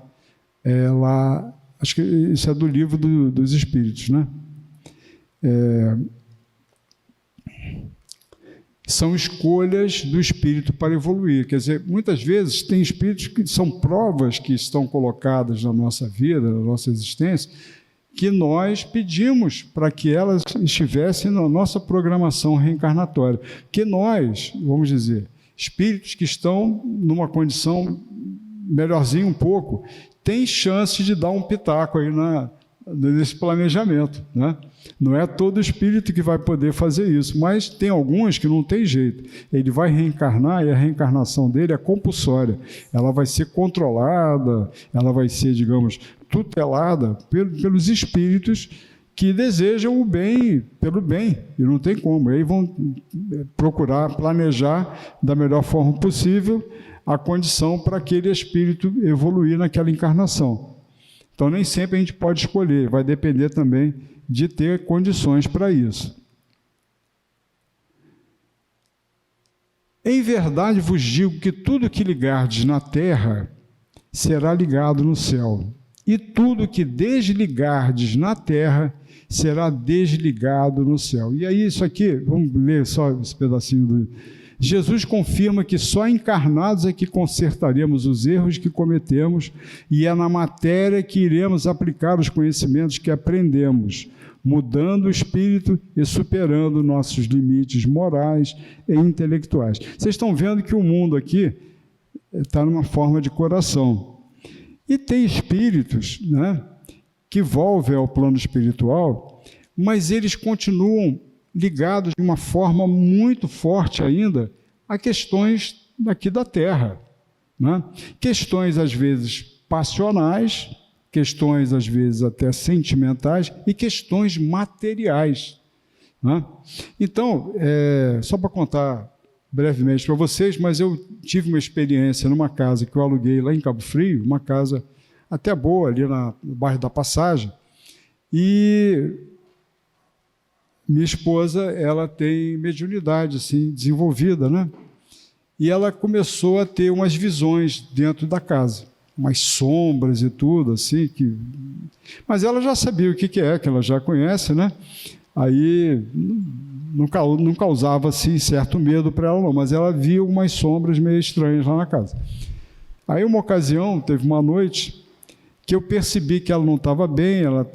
Speaker 4: lá, acho que isso é do livro dos Espíritos, né? São escolhas do espírito para evoluir. Quer dizer, muitas vezes tem espíritos que são provas que estão colocadas na nossa vida, na nossa existência, que nós pedimos para que elas estivessem na nossa programação reencarnatória. Que nós, vamos dizer, espíritos que estão numa condição melhorzinha um pouco, têm chance de dar um pitaco aí nesse planejamento, né? Não é todo espírito que vai poder fazer isso, mas tem alguns que não tem jeito. Ele vai reencarnar e a reencarnação dele é compulsória. Ela vai ser controlada, ela vai ser, digamos, tutelada pelos espíritos que desejam o bem pelo bem, e não tem como. E aí vão procurar planejar da melhor forma possível a condição para aquele espírito evoluir naquela encarnação. Então, nem sempre a gente pode escolher, vai depender também de ter condições para isso. Em verdade vos digo que tudo que ligardes na terra será ligado no céu, e tudo que desligardes na terra será desligado no céu. E aí, isso aqui, vamos ler só esse pedacinho Jesus confirma que só encarnados é que consertaremos os erros que cometemos e é na matéria que iremos aplicar os conhecimentos que aprendemos, mudando o espírito e superando nossos limites morais e intelectuais. Vocês estão vendo que o mundo aqui está numa forma de coração. E tem espíritos, né, que volvem ao plano espiritual, mas eles continuam ligados de uma forma muito forte ainda a questões daqui da Terra, né? Questões, às vezes, passionais, questões, às vezes, até sentimentais e questões materiais, né? Então, só para contar brevemente para vocês, mas eu tive uma experiência numa casa que eu aluguei lá em Cabo Frio, uma casa até boa ali no bairro da Passagem, e minha esposa, ela tem mediunidade assim, desenvolvida, né? E ela começou a ter umas visões dentro da casa, umas sombras e tudo, assim, mas ela já sabia o que é, que ela já conhece, né? Aí não causava assim, certo medo para ela, não, mas ela via umas sombras meio estranhas lá na casa. Aí, uma ocasião, teve uma noite que eu percebi que ela não estava bem, ela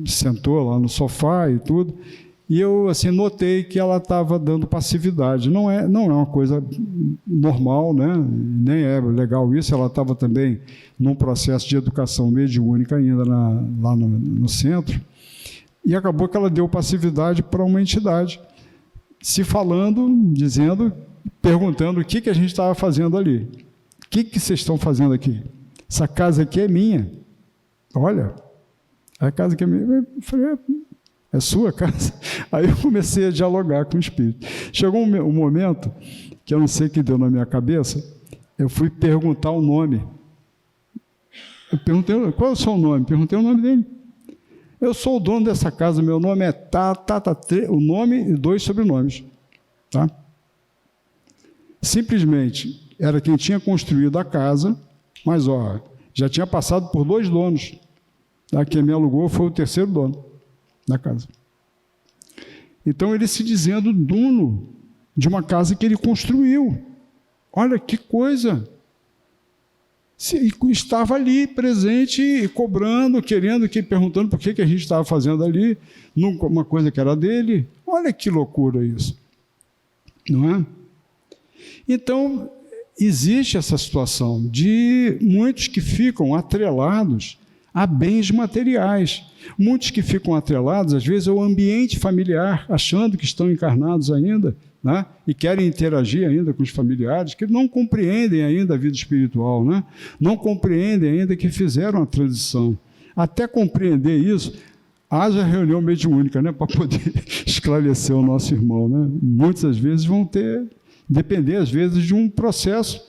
Speaker 4: sentou lá no sofá e tudo, e eu assim, notei que ela estava dando passividade. Não é uma coisa normal, né? Nem é legal isso. Ela estava também num processo de educação mediúnica ainda lá no centro, e acabou que ela deu passividade para uma entidade, se falando, dizendo, perguntando o que a gente estava fazendo ali. O que vocês estão fazendo aqui? Essa casa aqui é minha. Olha, a casa aqui é minha. Eu falei, é sua casa? Aí eu comecei a dialogar com o espírito. Chegou um momento que eu não sei o que deu na minha cabeça, eu fui perguntar o nome. Eu perguntei, qual é o seu nome? Perguntei o nome dele. Eu sou o dono dessa casa, meu nome é o nome e 2 sobrenomes. Tá? Simplesmente, era quem tinha construído a casa, mas já tinha passado por 2 donos. Tá? Quem me alugou foi o 3º dono da casa. Então, ele se dizendo dono de uma casa que ele construiu. Olha que coisa! Estava ali, presente, e cobrando, perguntando por que a gente estava fazendo ali, uma coisa que era dele. Olha que loucura isso. Não é? Então, existe essa situação de muitos que ficam atrelados a bens materiais. Muitos que ficam atrelados, às vezes, ao ambiente familiar, achando que estão encarnados ainda, né? E querem interagir ainda com os familiares, que não compreendem ainda a vida espiritual, né? Não compreendem ainda que fizeram a transição. Até compreender isso, haja reunião mediúnica, né? Para poder esclarecer o nosso irmão, né? Muitas vezes vão depender, às vezes, de um processo,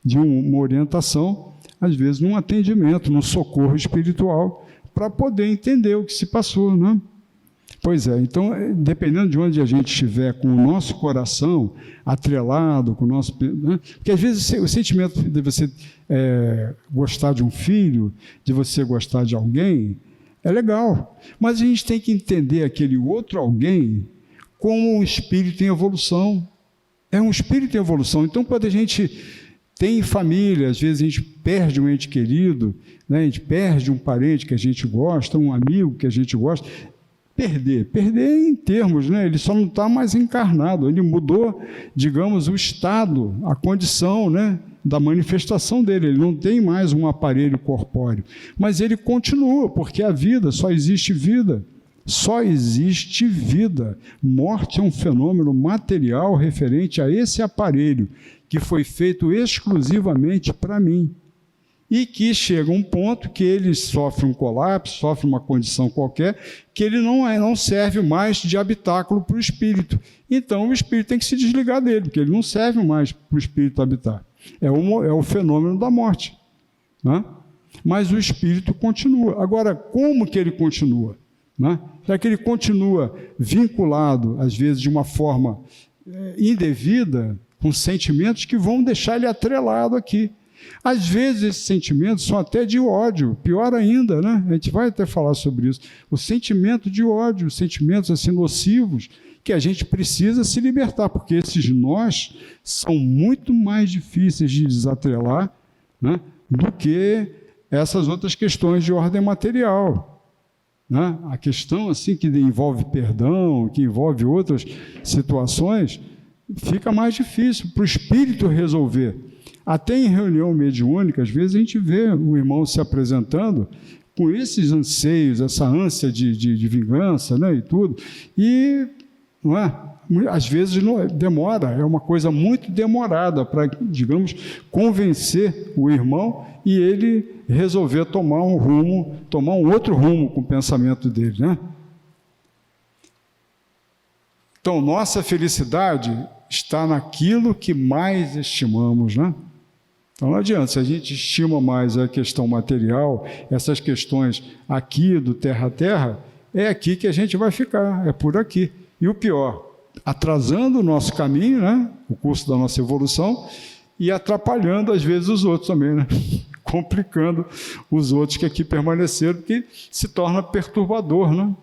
Speaker 4: de uma orientação, às vezes, num atendimento, num socorro espiritual, para poder entender o que se passou, né? Pois é, então, dependendo de onde a gente estiver com o nosso coração atrelado, com o nosso... Né? Porque, às vezes, o sentimento de você gostar de um filho, de você gostar de alguém, é legal. Mas a gente tem que entender aquele outro alguém como um espírito em evolução. É um espírito em evolução. Então, quando a gente tem família, às vezes a gente perde um ente querido, né? A gente perde um parente que a gente gosta, um amigo que a gente gosta... Perder em termos, né? Ele só não está mais encarnado, ele mudou, digamos, o estado, a condição, né, da manifestação dele, ele não tem mais um aparelho corpóreo, mas ele continua, porque a vida, só existe vida, morte é um fenômeno material referente a esse aparelho, que foi feito exclusivamente para mim, e que chega um ponto que ele sofre um colapso, sofre uma condição qualquer, que ele não serve mais de habitáculo para o espírito. Então, o espírito tem que se desligar dele, porque ele não serve mais para o espírito habitar. É o fenômeno da morte, né? Mas o espírito continua. Agora, como que ele continua? Né? Será que ele continua vinculado, às vezes, de uma forma indevida, com sentimentos que vão deixar ele atrelado aqui? Às vezes esses sentimentos são até de ódio, pior ainda, né? A gente vai até falar sobre isso. O sentimento de ódio, os sentimentos assim nocivos, que a gente precisa se libertar, porque esses nós são muito mais difíceis de desatrelar, né, do que essas outras questões de ordem material. Né? A questão assim que envolve perdão, que envolve outras situações, fica mais difícil para o espírito resolver. Até em reunião mediúnica, às vezes a gente vê o irmão se apresentando com esses anseios, essa ânsia de vingança, né, e tudo, e não é? Às vezes demora, é uma coisa muito demorada para, digamos, convencer o irmão e ele resolver tomar um outro rumo com o pensamento dele, né? Então, nossa felicidade está naquilo que mais estimamos, né? Então, não adianta, se a gente estima mais a questão material, essas questões aqui do terra a terra, é aqui que a gente vai ficar, é por aqui. E o pior, atrasando o nosso caminho, né? O curso da nossa evolução, e atrapalhando, às vezes, os outros também, né? Complicando os outros que aqui permaneceram, que se torna perturbador, né?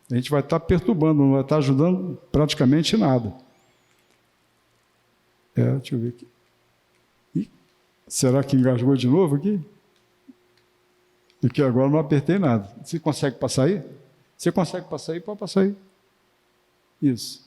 Speaker 4: A gente vai estar perturbando, não vai estar ajudando praticamente nada. Deixa eu ver aqui. Ih, será que engasgou de novo aqui? Porque agora não apertei nada. Você consegue passar aí? Você consegue passar aí? Pode passar aí. Isso.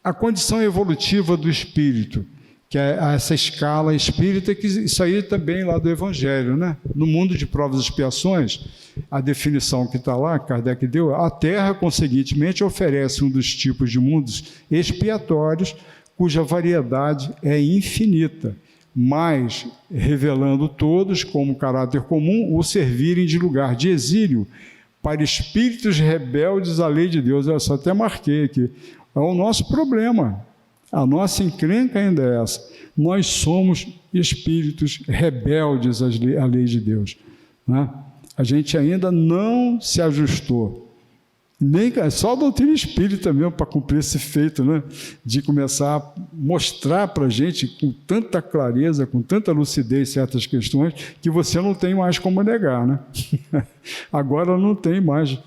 Speaker 4: A condição evolutiva do espírito, que é essa escala espírita, que isso aí também lá do Evangelho, né? No mundo de provas e expiações, a definição que está lá, Kardec deu, a Terra, conseguintemente, oferece um dos tipos de mundos expiatórios, cuja variedade é infinita, mas revelando todos como caráter comum o servirem de lugar de exílio para espíritos rebeldes à lei de Deus. Eu só até marquei aqui. É o nosso problema. A nossa encrenca ainda é essa. Nós somos espíritos rebeldes à lei de Deus, né? A gente ainda não se ajustou. Só a doutrina espírita mesmo para cumprir esse feito, né? De começar a mostrar para a gente com tanta clareza, com tanta lucidez certas questões, que você não tem mais como negar, né? Agora não tem mais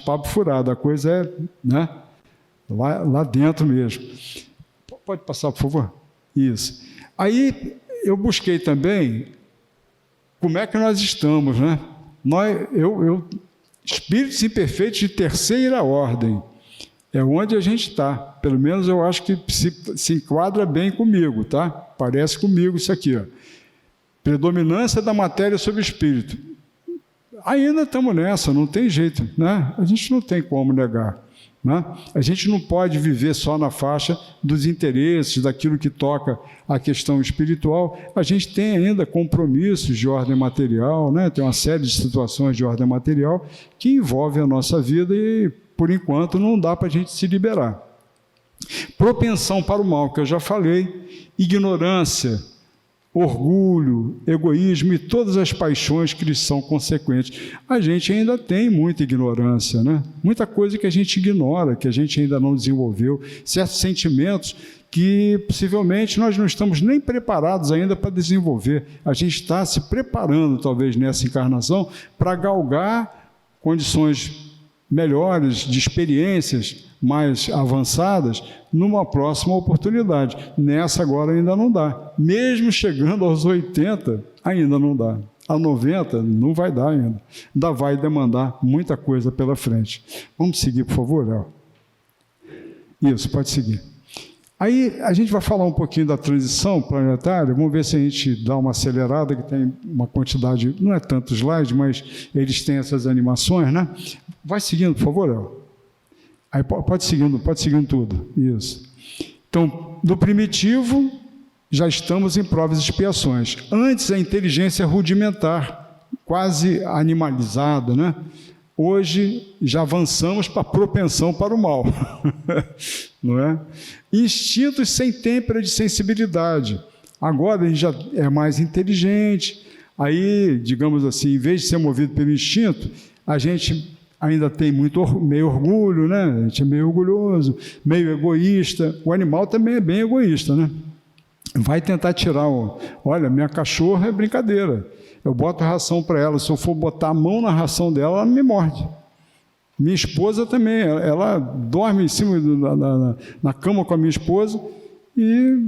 Speaker 4: papo furado, a coisa é, né, lá dentro mesmo. Pode passar, por favor? Isso. Aí eu busquei também como é que nós estamos, né? Espíritos imperfeitos de terceira ordem, é onde a gente está. Pelo menos eu acho que se enquadra bem comigo, tá? Parece comigo isso aqui, ó. Predominância da matéria sobre o espírito. Ainda estamos nessa, não tem jeito, né? A gente não tem como negar, né? A gente não pode viver só na faixa dos interesses, daquilo que toca a questão espiritual. A gente tem ainda compromissos de ordem material, né? Tem uma série de situações de ordem material que envolvem a nossa vida e, por enquanto, não dá para a gente se liberar. Propensão para o mal, que eu já falei, ignorância, orgulho, egoísmo e todas as paixões que lhes são consequentes. A gente ainda tem muita ignorância, né? Muita coisa que a gente ignora, que a gente ainda não desenvolveu, certos sentimentos que possivelmente nós não estamos nem preparados ainda para desenvolver. A gente está se preparando, talvez, nessa encarnação, para galgar condições melhores, de experiências mais avançadas, numa próxima oportunidade. Nessa agora ainda não dá. Mesmo chegando aos 80, ainda não dá. A 90 não vai dar ainda. Ainda vai demandar muita coisa pela frente. Vamos seguir, por favor, Léo? Isso, pode seguir. Aí a gente vai falar um pouquinho da transição planetária, vamos ver se a gente dá uma acelerada, que tem uma quantidade, não é tanto slide, mas eles têm essas animações, né? Vai seguindo, por favor, Léo. Aí pode seguindo tudo, isso. Então, do primitivo, já estamos em provas e expiações. Antes, a inteligência rudimentar, quase animalizada, né? Hoje, já avançamos para a propensão para o mal, não é? Instintos sem têmpera de sensibilidade. Agora, a gente já é mais inteligente. Aí, digamos assim, em vez de ser movido pelo instinto, a gente ainda tem meio orgulho, né? A gente é meio orgulhoso, meio egoísta. O animal também é bem egoísta, né? Vai tentar tirar olha, minha cachorra é brincadeira. Eu boto ração para ela, se eu for botar a mão na ração dela, ela me morde. Minha esposa também, ela dorme em cima na cama com a minha esposa e,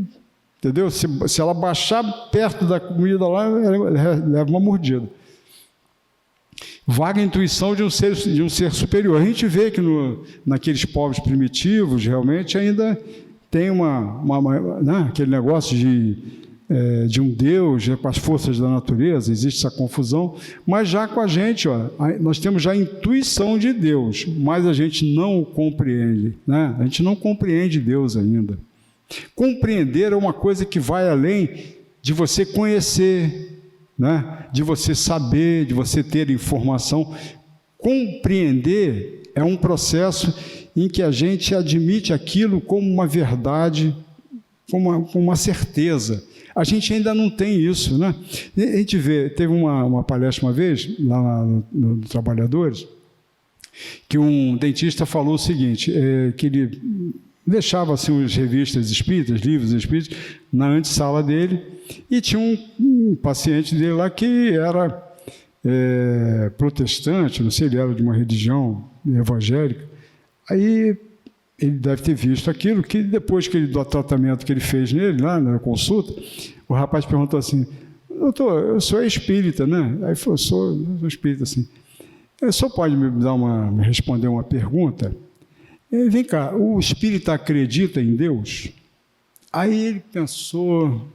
Speaker 4: entendeu? Se ela baixar perto da comida lá, ela leva uma mordida. Vaga intuição de um ser superior. A gente vê que naqueles povos primitivos, realmente, ainda tem né, aquele negócio de um Deus, com as forças da natureza, existe essa confusão, mas já com a gente, nós temos já a intuição de Deus, mas a gente não o compreende, né? A gente não compreende Deus ainda. Compreender é uma coisa que vai além de você conhecer, né? De você saber, de você ter informação. Compreender é um processo em que a gente admite aquilo como uma verdade, como uma certeza. A gente ainda não tem isso, né? A gente teve uma palestra uma vez, lá no Trabalhadores, que um dentista falou o seguinte, que ele deixava assim, as revistas espíritas, livros espíritas, na antessala dele, e tinha um paciente dele lá que era protestante, não sei, ele era de uma religião evangélica. Aí ele deve ter visto aquilo, que depois do tratamento que ele fez nele, lá na consulta, o rapaz perguntou assim, doutor, eu sou espírita, né? Aí ele falou, sou espírita, assim. O senhor pode me responder uma pergunta? Vem cá, o espírita acredita em Deus? Aí ele pensou,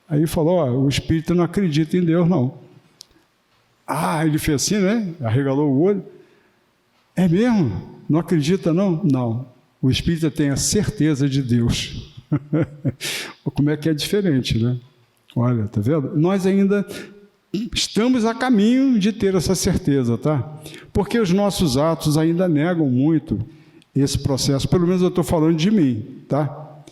Speaker 4: aí falou, o espírita não acredita em Deus, não. Ele fez assim, né? Arregalou o olho. É mesmo? Não acredita, não? Não. O espírita tem a certeza de Deus. Como é que é diferente, né? Olha, tá vendo? Nós ainda estamos a caminho de ter essa certeza, tá? Porque os nossos atos ainda negam muito esse processo. Pelo menos eu estou falando de mim, tá?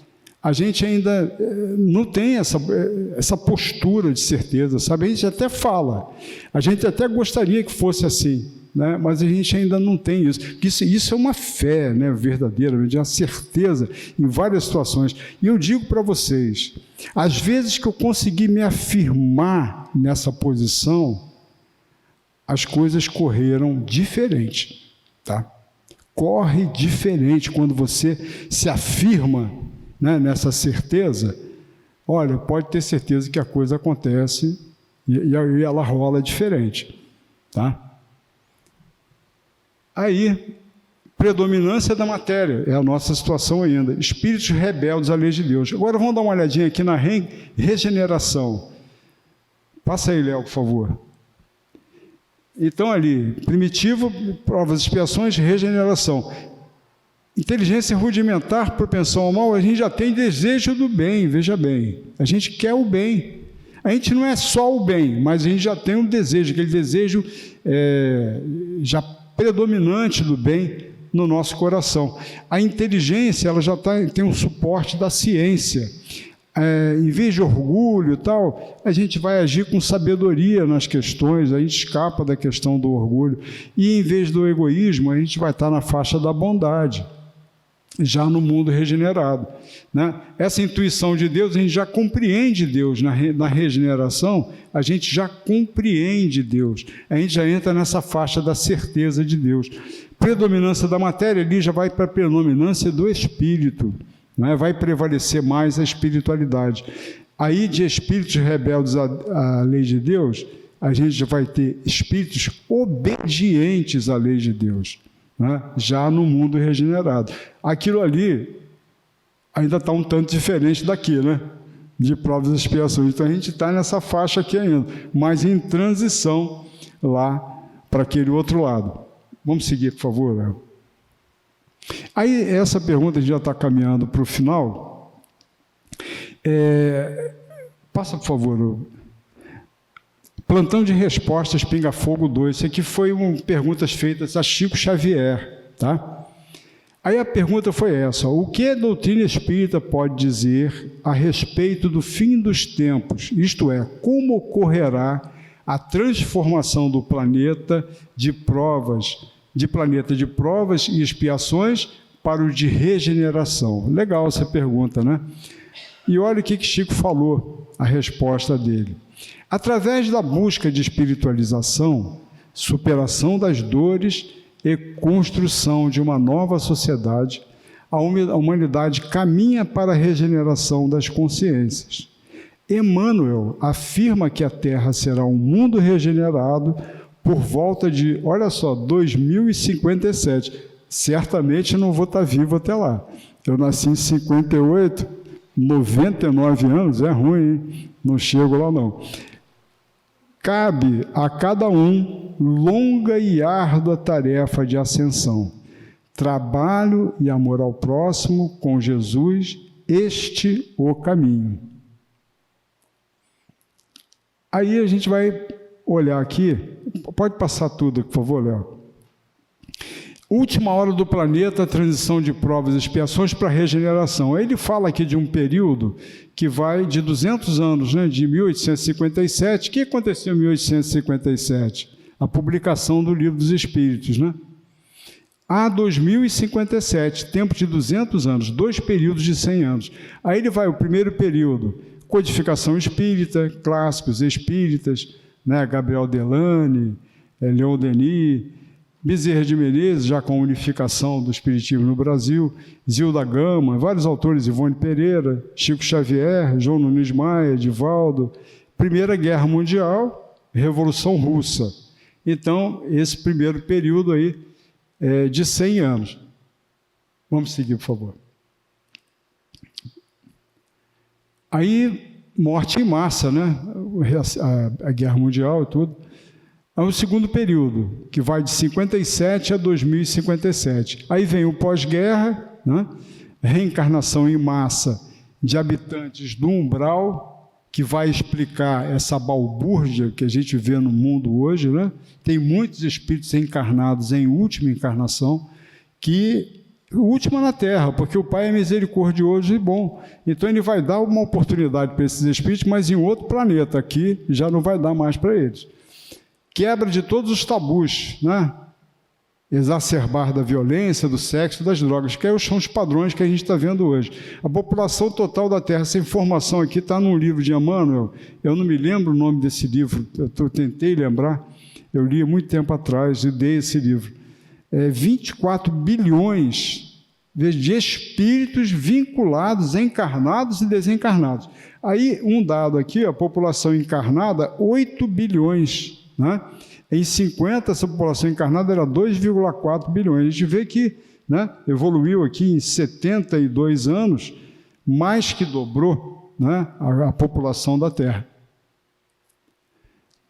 Speaker 4: A gente ainda não tem essa postura de certeza, sabe? A gente até fala, a gente até gostaria que fosse assim, né? Mas a gente ainda não tem isso. Isso é uma fé, né, verdadeira, de uma certeza em várias situações. E eu digo para vocês, às vezes que eu consegui me afirmar nessa posição, as coisas correram diferente, tá? Corre diferente quando você se afirma, né, nessa certeza. Olha, pode ter certeza que a coisa acontece e ela rola diferente, tá? Aí, predominância da matéria, é a nossa situação ainda. Espíritos rebeldes à lei de Deus. Agora vamos dar uma olhadinha aqui na regeneração. Passa aí, Léo, por favor. Então, ali, primitivo, provas, expiações, regeneração. Inteligência rudimentar, propensão ao mal, a gente já tem desejo do bem, veja bem. A gente quer o bem. A gente não é só o bem, mas a gente já tem um desejo, aquele desejo já predominante do bem no nosso coração. A inteligência, ela já tem um suporte da ciência. em vez de orgulho e tal, a gente vai agir com sabedoria nas questões, a gente escapa da questão do orgulho. E em vez do egoísmo, a gente vai estar na faixa da bondade, já no mundo regenerado, né? Essa intuição de Deus, a gente já compreende Deus na regeneração, a gente já compreende Deus, a gente já entra nessa faixa da certeza de Deus. Predominância da matéria, ali já vai para a predominância do espírito, né? Vai prevalecer mais a espiritualidade. Aí, de espíritos rebeldes à lei de Deus, a gente já vai ter espíritos obedientes à lei de Deus, né? Já no mundo regenerado. Aquilo ali ainda está um tanto diferente daqui, né? De provas e expiações. Então a gente está nessa faixa aqui ainda, mas em transição lá para aquele outro lado. Vamos seguir, por favor, Léo. Aí essa pergunta a gente já está caminhando para o final. Passa, por favor. Plantão de respostas Pinga Fogo 2. Isso aqui foi perguntas feitas a Chico Xavier, tá? Aí a pergunta foi essa: o que a doutrina espírita pode dizer a respeito do fim dos tempos? Isto é, como ocorrerá a transformação do planeta de provas e expiações para o de regeneração? Legal essa pergunta, né? E olha o que Chico falou, a resposta dele. Através da busca de espiritualização, superação das dores e construção de uma nova sociedade, a humanidade caminha para a regeneração das consciências. Emmanuel afirma que a Terra será um mundo regenerado por volta de, olha só, 2057. Certamente não vou estar vivo até lá. Eu nasci em 58, 99 anos, é ruim, hein? Não chego lá não. Cabe a cada um longa e árdua tarefa de ascensão, trabalho e amor ao próximo com Jesus, este o caminho. Aí a gente vai olhar aqui, pode passar tudo, por favor, Léo. Última hora do planeta, transição de provas e expiações para a regeneração. Aí ele fala aqui de um período que vai de 200 anos, né, de 1857. O que aconteceu em 1857? A publicação do Livro dos Espíritos, né? A 2057, tempo de 200 anos, 2 períodos de 100 anos. Aí ele vai, o primeiro período, codificação espírita, clássicos espíritas, né, Gabriel Delane, Leon Denis, Bezerra de Menezes, já com a unificação do espiritismo no Brasil, Zilda Gama, vários autores, Ivone Pereira, Chico Xavier, João Nunes Maia, Divaldo, Primeira Guerra Mundial, Revolução Russa. Então, esse primeiro período aí é de 100 anos. Vamos seguir, por favor. Aí, morte em massa, né? A Guerra Mundial e tudo. É o segundo período, que vai de 57 a 2057. Aí vem o pós-guerra, né? Reencarnação em massa de habitantes do umbral, que vai explicar essa balbúrdia que a gente vê no mundo hoje, né? Tem muitos espíritos encarnados em última encarnação, que última na Terra, porque o Pai é misericordioso e bom. Então ele vai dar uma oportunidade para esses espíritos, mas em outro planeta, aqui já não vai dar mais para eles. Quebra de todos os tabus, né? Exacerbar da violência, do sexo, das drogas, que são os padrões que a gente está vendo hoje. A população total da Terra, essa informação aqui está num livro de Emmanuel, eu não me lembro o nome desse livro, eu tentei lembrar, eu li há muito tempo atrás e dei esse livro. 24 bilhões de espíritos vinculados, encarnados e desencarnados. Aí, um dado aqui, a população encarnada, 8 bilhões, né? Em 50, essa população encarnada era 2,4 bilhões. A gente vê que, né, evoluiu aqui em 72 anos, mais que dobrou, né, a população da Terra.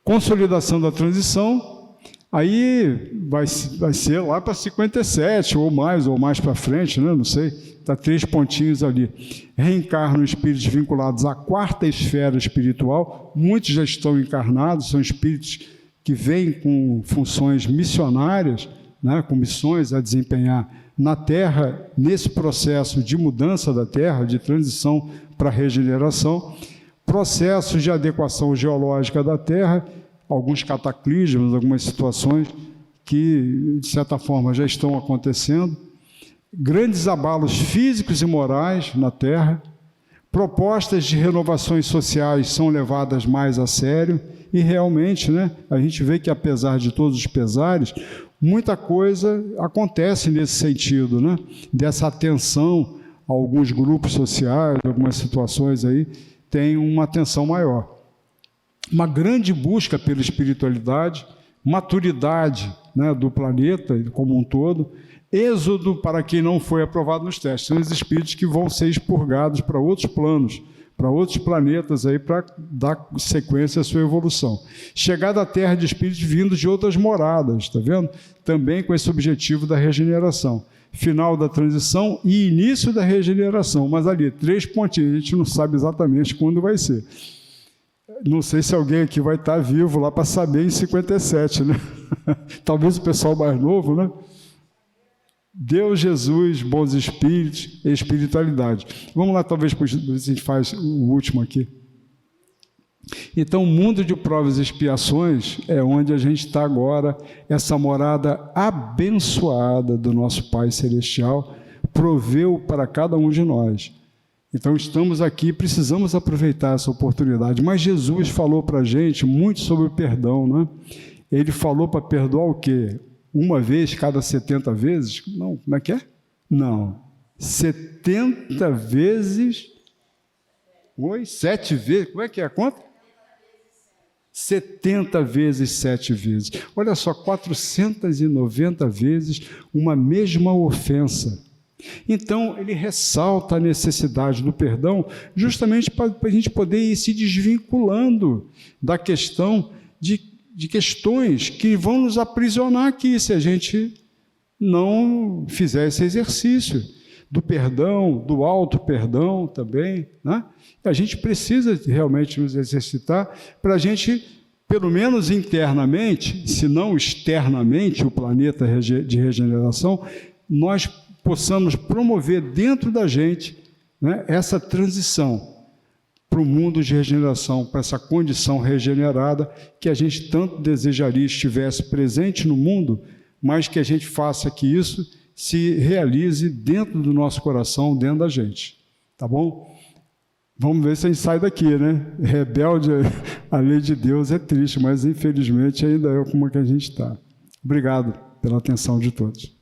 Speaker 4: Consolidação da transição, aí vai ser lá para 57, ou mais para frente, né, não sei, está 3 pontinhos ali. Reencarnam espíritos vinculados à 4ª esfera espiritual, muitos já estão encarnados, são espíritos que vêm com funções missionárias, né, com missões a desempenhar na Terra, nesse processo de mudança da Terra, de transição para regeneração, processos de adequação geológica da Terra, alguns cataclismos, algumas situações que, de certa forma, já estão acontecendo, grandes abalos físicos e morais na Terra, propostas de renovações sociais são levadas mais a sério e realmente, né, a gente vê que, apesar de todos os pesares, muita coisa acontece nesse sentido, né, dessa atenção a alguns grupos sociais, algumas situações aí, tem uma atenção maior. Uma grande busca pela espiritualidade, maturidade, né, do planeta como um todo, êxodo para quem não foi aprovado nos testes. São os espíritos que vão ser expurgados para outros planos, para outros planetas, aí, para dar sequência à sua evolução. Chegada à Terra de espíritos vindos de outras moradas, está vendo? Também com esse objetivo da regeneração. Final da transição e início da regeneração. Mas ali, 3 pontinhos, a gente não sabe exatamente quando vai ser. Não sei se alguém aqui vai estar vivo lá para saber em 57, né? Talvez o pessoal mais novo, né? Deus, Jesus, bons espíritos e espiritualidade. Vamos lá, talvez, a gente faz o último aqui. Então, o mundo de provas e expiações é onde a gente está agora, essa morada abençoada do nosso Pai Celestial, proveu para cada um de nós. Então, estamos aqui, precisamos aproveitar essa oportunidade. Mas Jesus falou para a gente muito sobre o perdão, né? Ele falou para perdoar o quê? Uma vez cada 70 vezes? Não, como é que é? Não. 70 vezes... Oi? 7 vezes? Como é que é a conta? 70 vezes 7 vezes. Olha só, 490 vezes uma mesma ofensa. Então, ele ressalta a necessidade do perdão justamente para a gente poder ir se desvinculando da questão de questões que vão nos aprisionar aqui se a gente não fizer esse exercício do perdão, do auto-perdão também, né? A gente precisa realmente nos exercitar para a gente, pelo menos internamente, se não externamente, o planeta de regeneração, nós possamos promover dentro da gente, né, essa transição para o mundo de regeneração, para essa condição regenerada que a gente tanto desejaria estivesse presente no mundo, mas que a gente faça que isso se realize dentro do nosso coração, dentro da gente. Tá bom? Vamos ver se a gente sai daqui, né? Rebelde à lei de Deus é triste, mas infelizmente ainda é como que a gente está. Obrigado pela atenção de todos.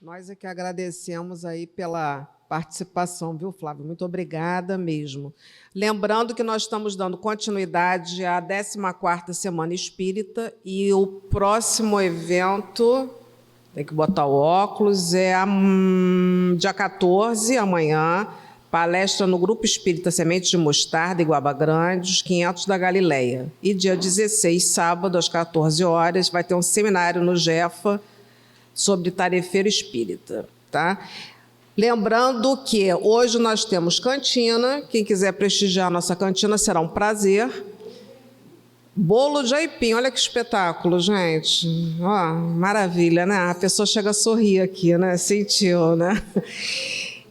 Speaker 1: Nós é que agradecemos aí pela participação, viu, Flávio? Muito obrigada mesmo. Lembrando que nós estamos dando continuidade à 14ª Semana Espírita e o próximo evento, tem que botar o óculos, é dia 14, amanhã, palestra no Grupo Espírita Sementes de Mostarda, Iguaba Grande, os 500 da Galileia. E dia 16, sábado, às 14 horas, vai ter um seminário no Jefa sobre tarefeiro espírita, tá? Lembrando que hoje nós temos cantina, quem quiser prestigiar a nossa cantina será um prazer. Bolo de aipim, olha que espetáculo, gente. Ó, maravilha, né? A pessoa chega a sorrir aqui, né? Sentiu, né?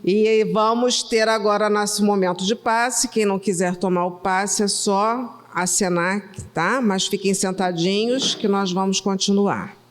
Speaker 1: E vamos ter agora nosso momento de passe. Quem não quiser tomar o passe é só acenar, tá? Mas fiquem sentadinhos que nós vamos continuar.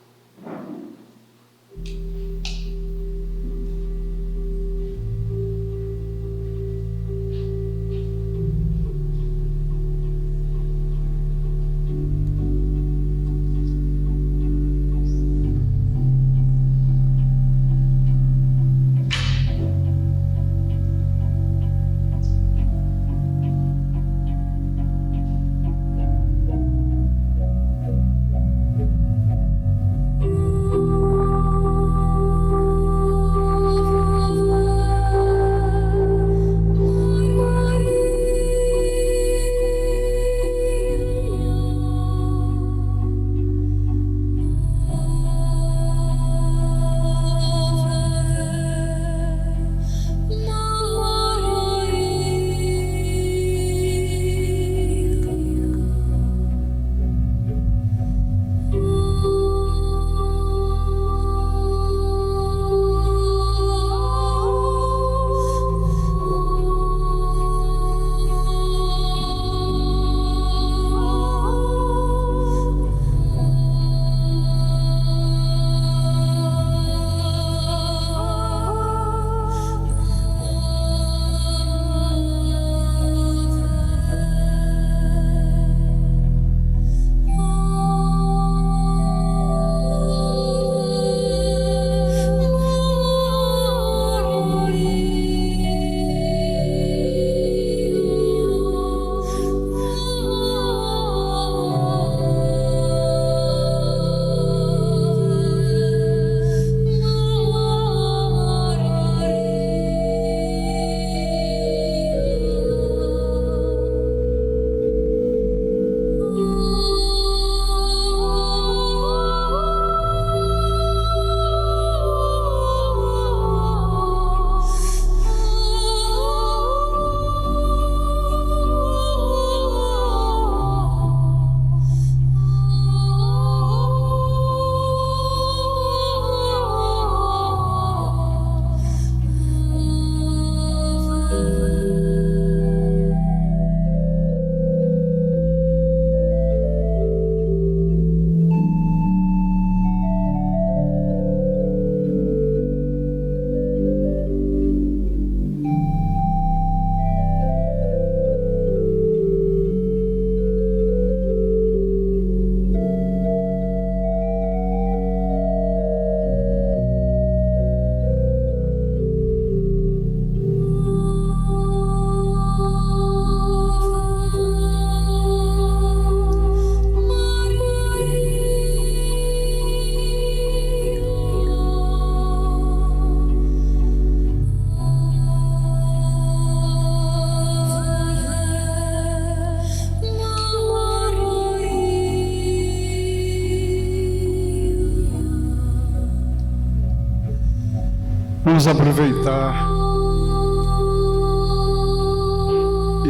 Speaker 4: Vamos aproveitar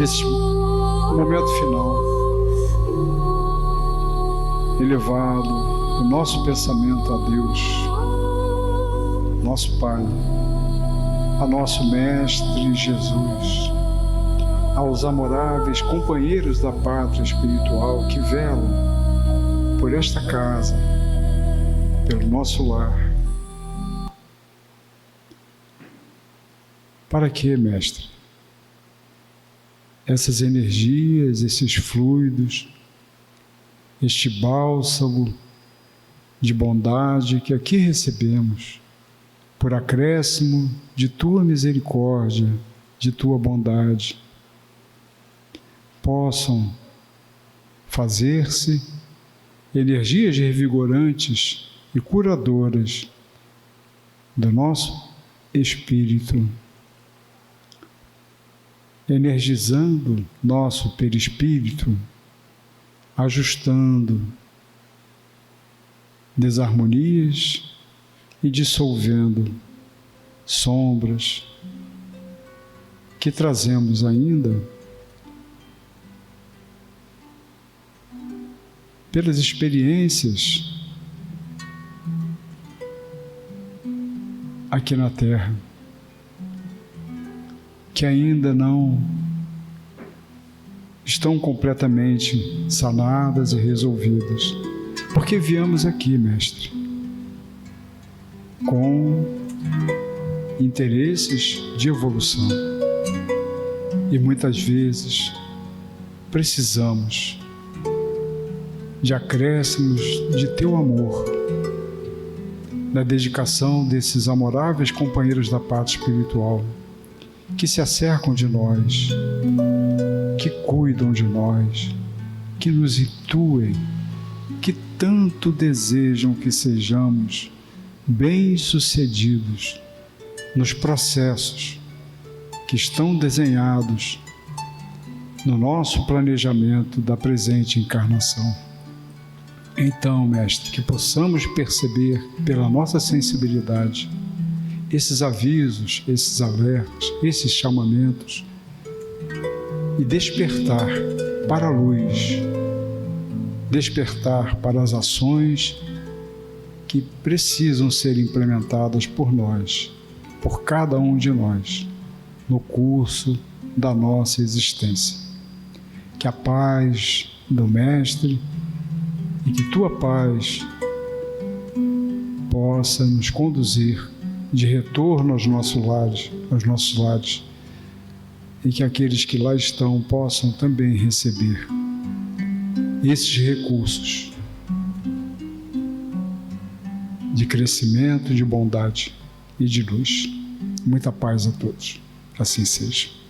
Speaker 4: esse momento final, elevado o nosso pensamento a Deus, nosso Pai, a nosso Mestre Jesus, aos amoráveis companheiros da pátria espiritual que velam por esta casa, pelo nosso lar. Para que, Mestre? Essas energias, esses fluidos, este bálsamo de bondade que aqui recebemos, por acréscimo de Tua misericórdia, de Tua bondade, possam fazer-se energias revigorantes e curadoras do nosso espírito, energizando nosso perispírito, ajustando desarmonias e dissolvendo sombras que trazemos ainda pelas experiências aqui na Terra, que ainda não estão completamente sanadas e resolvidas. Porque viemos aqui, Mestre, com interesses de evolução. E muitas vezes precisamos de acréscimos de Teu amor, da dedicação desses amoráveis companheiros da pátria espiritual, que se acercam de nós, que cuidam de nós, que nos intuem, que tanto desejam que sejamos bem-sucedidos nos processos que estão desenhados no nosso planejamento da presente encarnação. Então, Mestre, que possamos perceber pela nossa sensibilidade esses avisos, esses alertas, esses chamamentos e despertar para a luz, despertar para as ações que precisam ser implementadas por nós, por cada um de nós, no curso da nossa existência. Que a paz do Mestre e que Tua paz possa nos conduzir de retorno aos nossos lares, e que aqueles que lá estão possam também receber esses recursos de crescimento, de bondade e de luz. Muita paz a todos. Assim seja.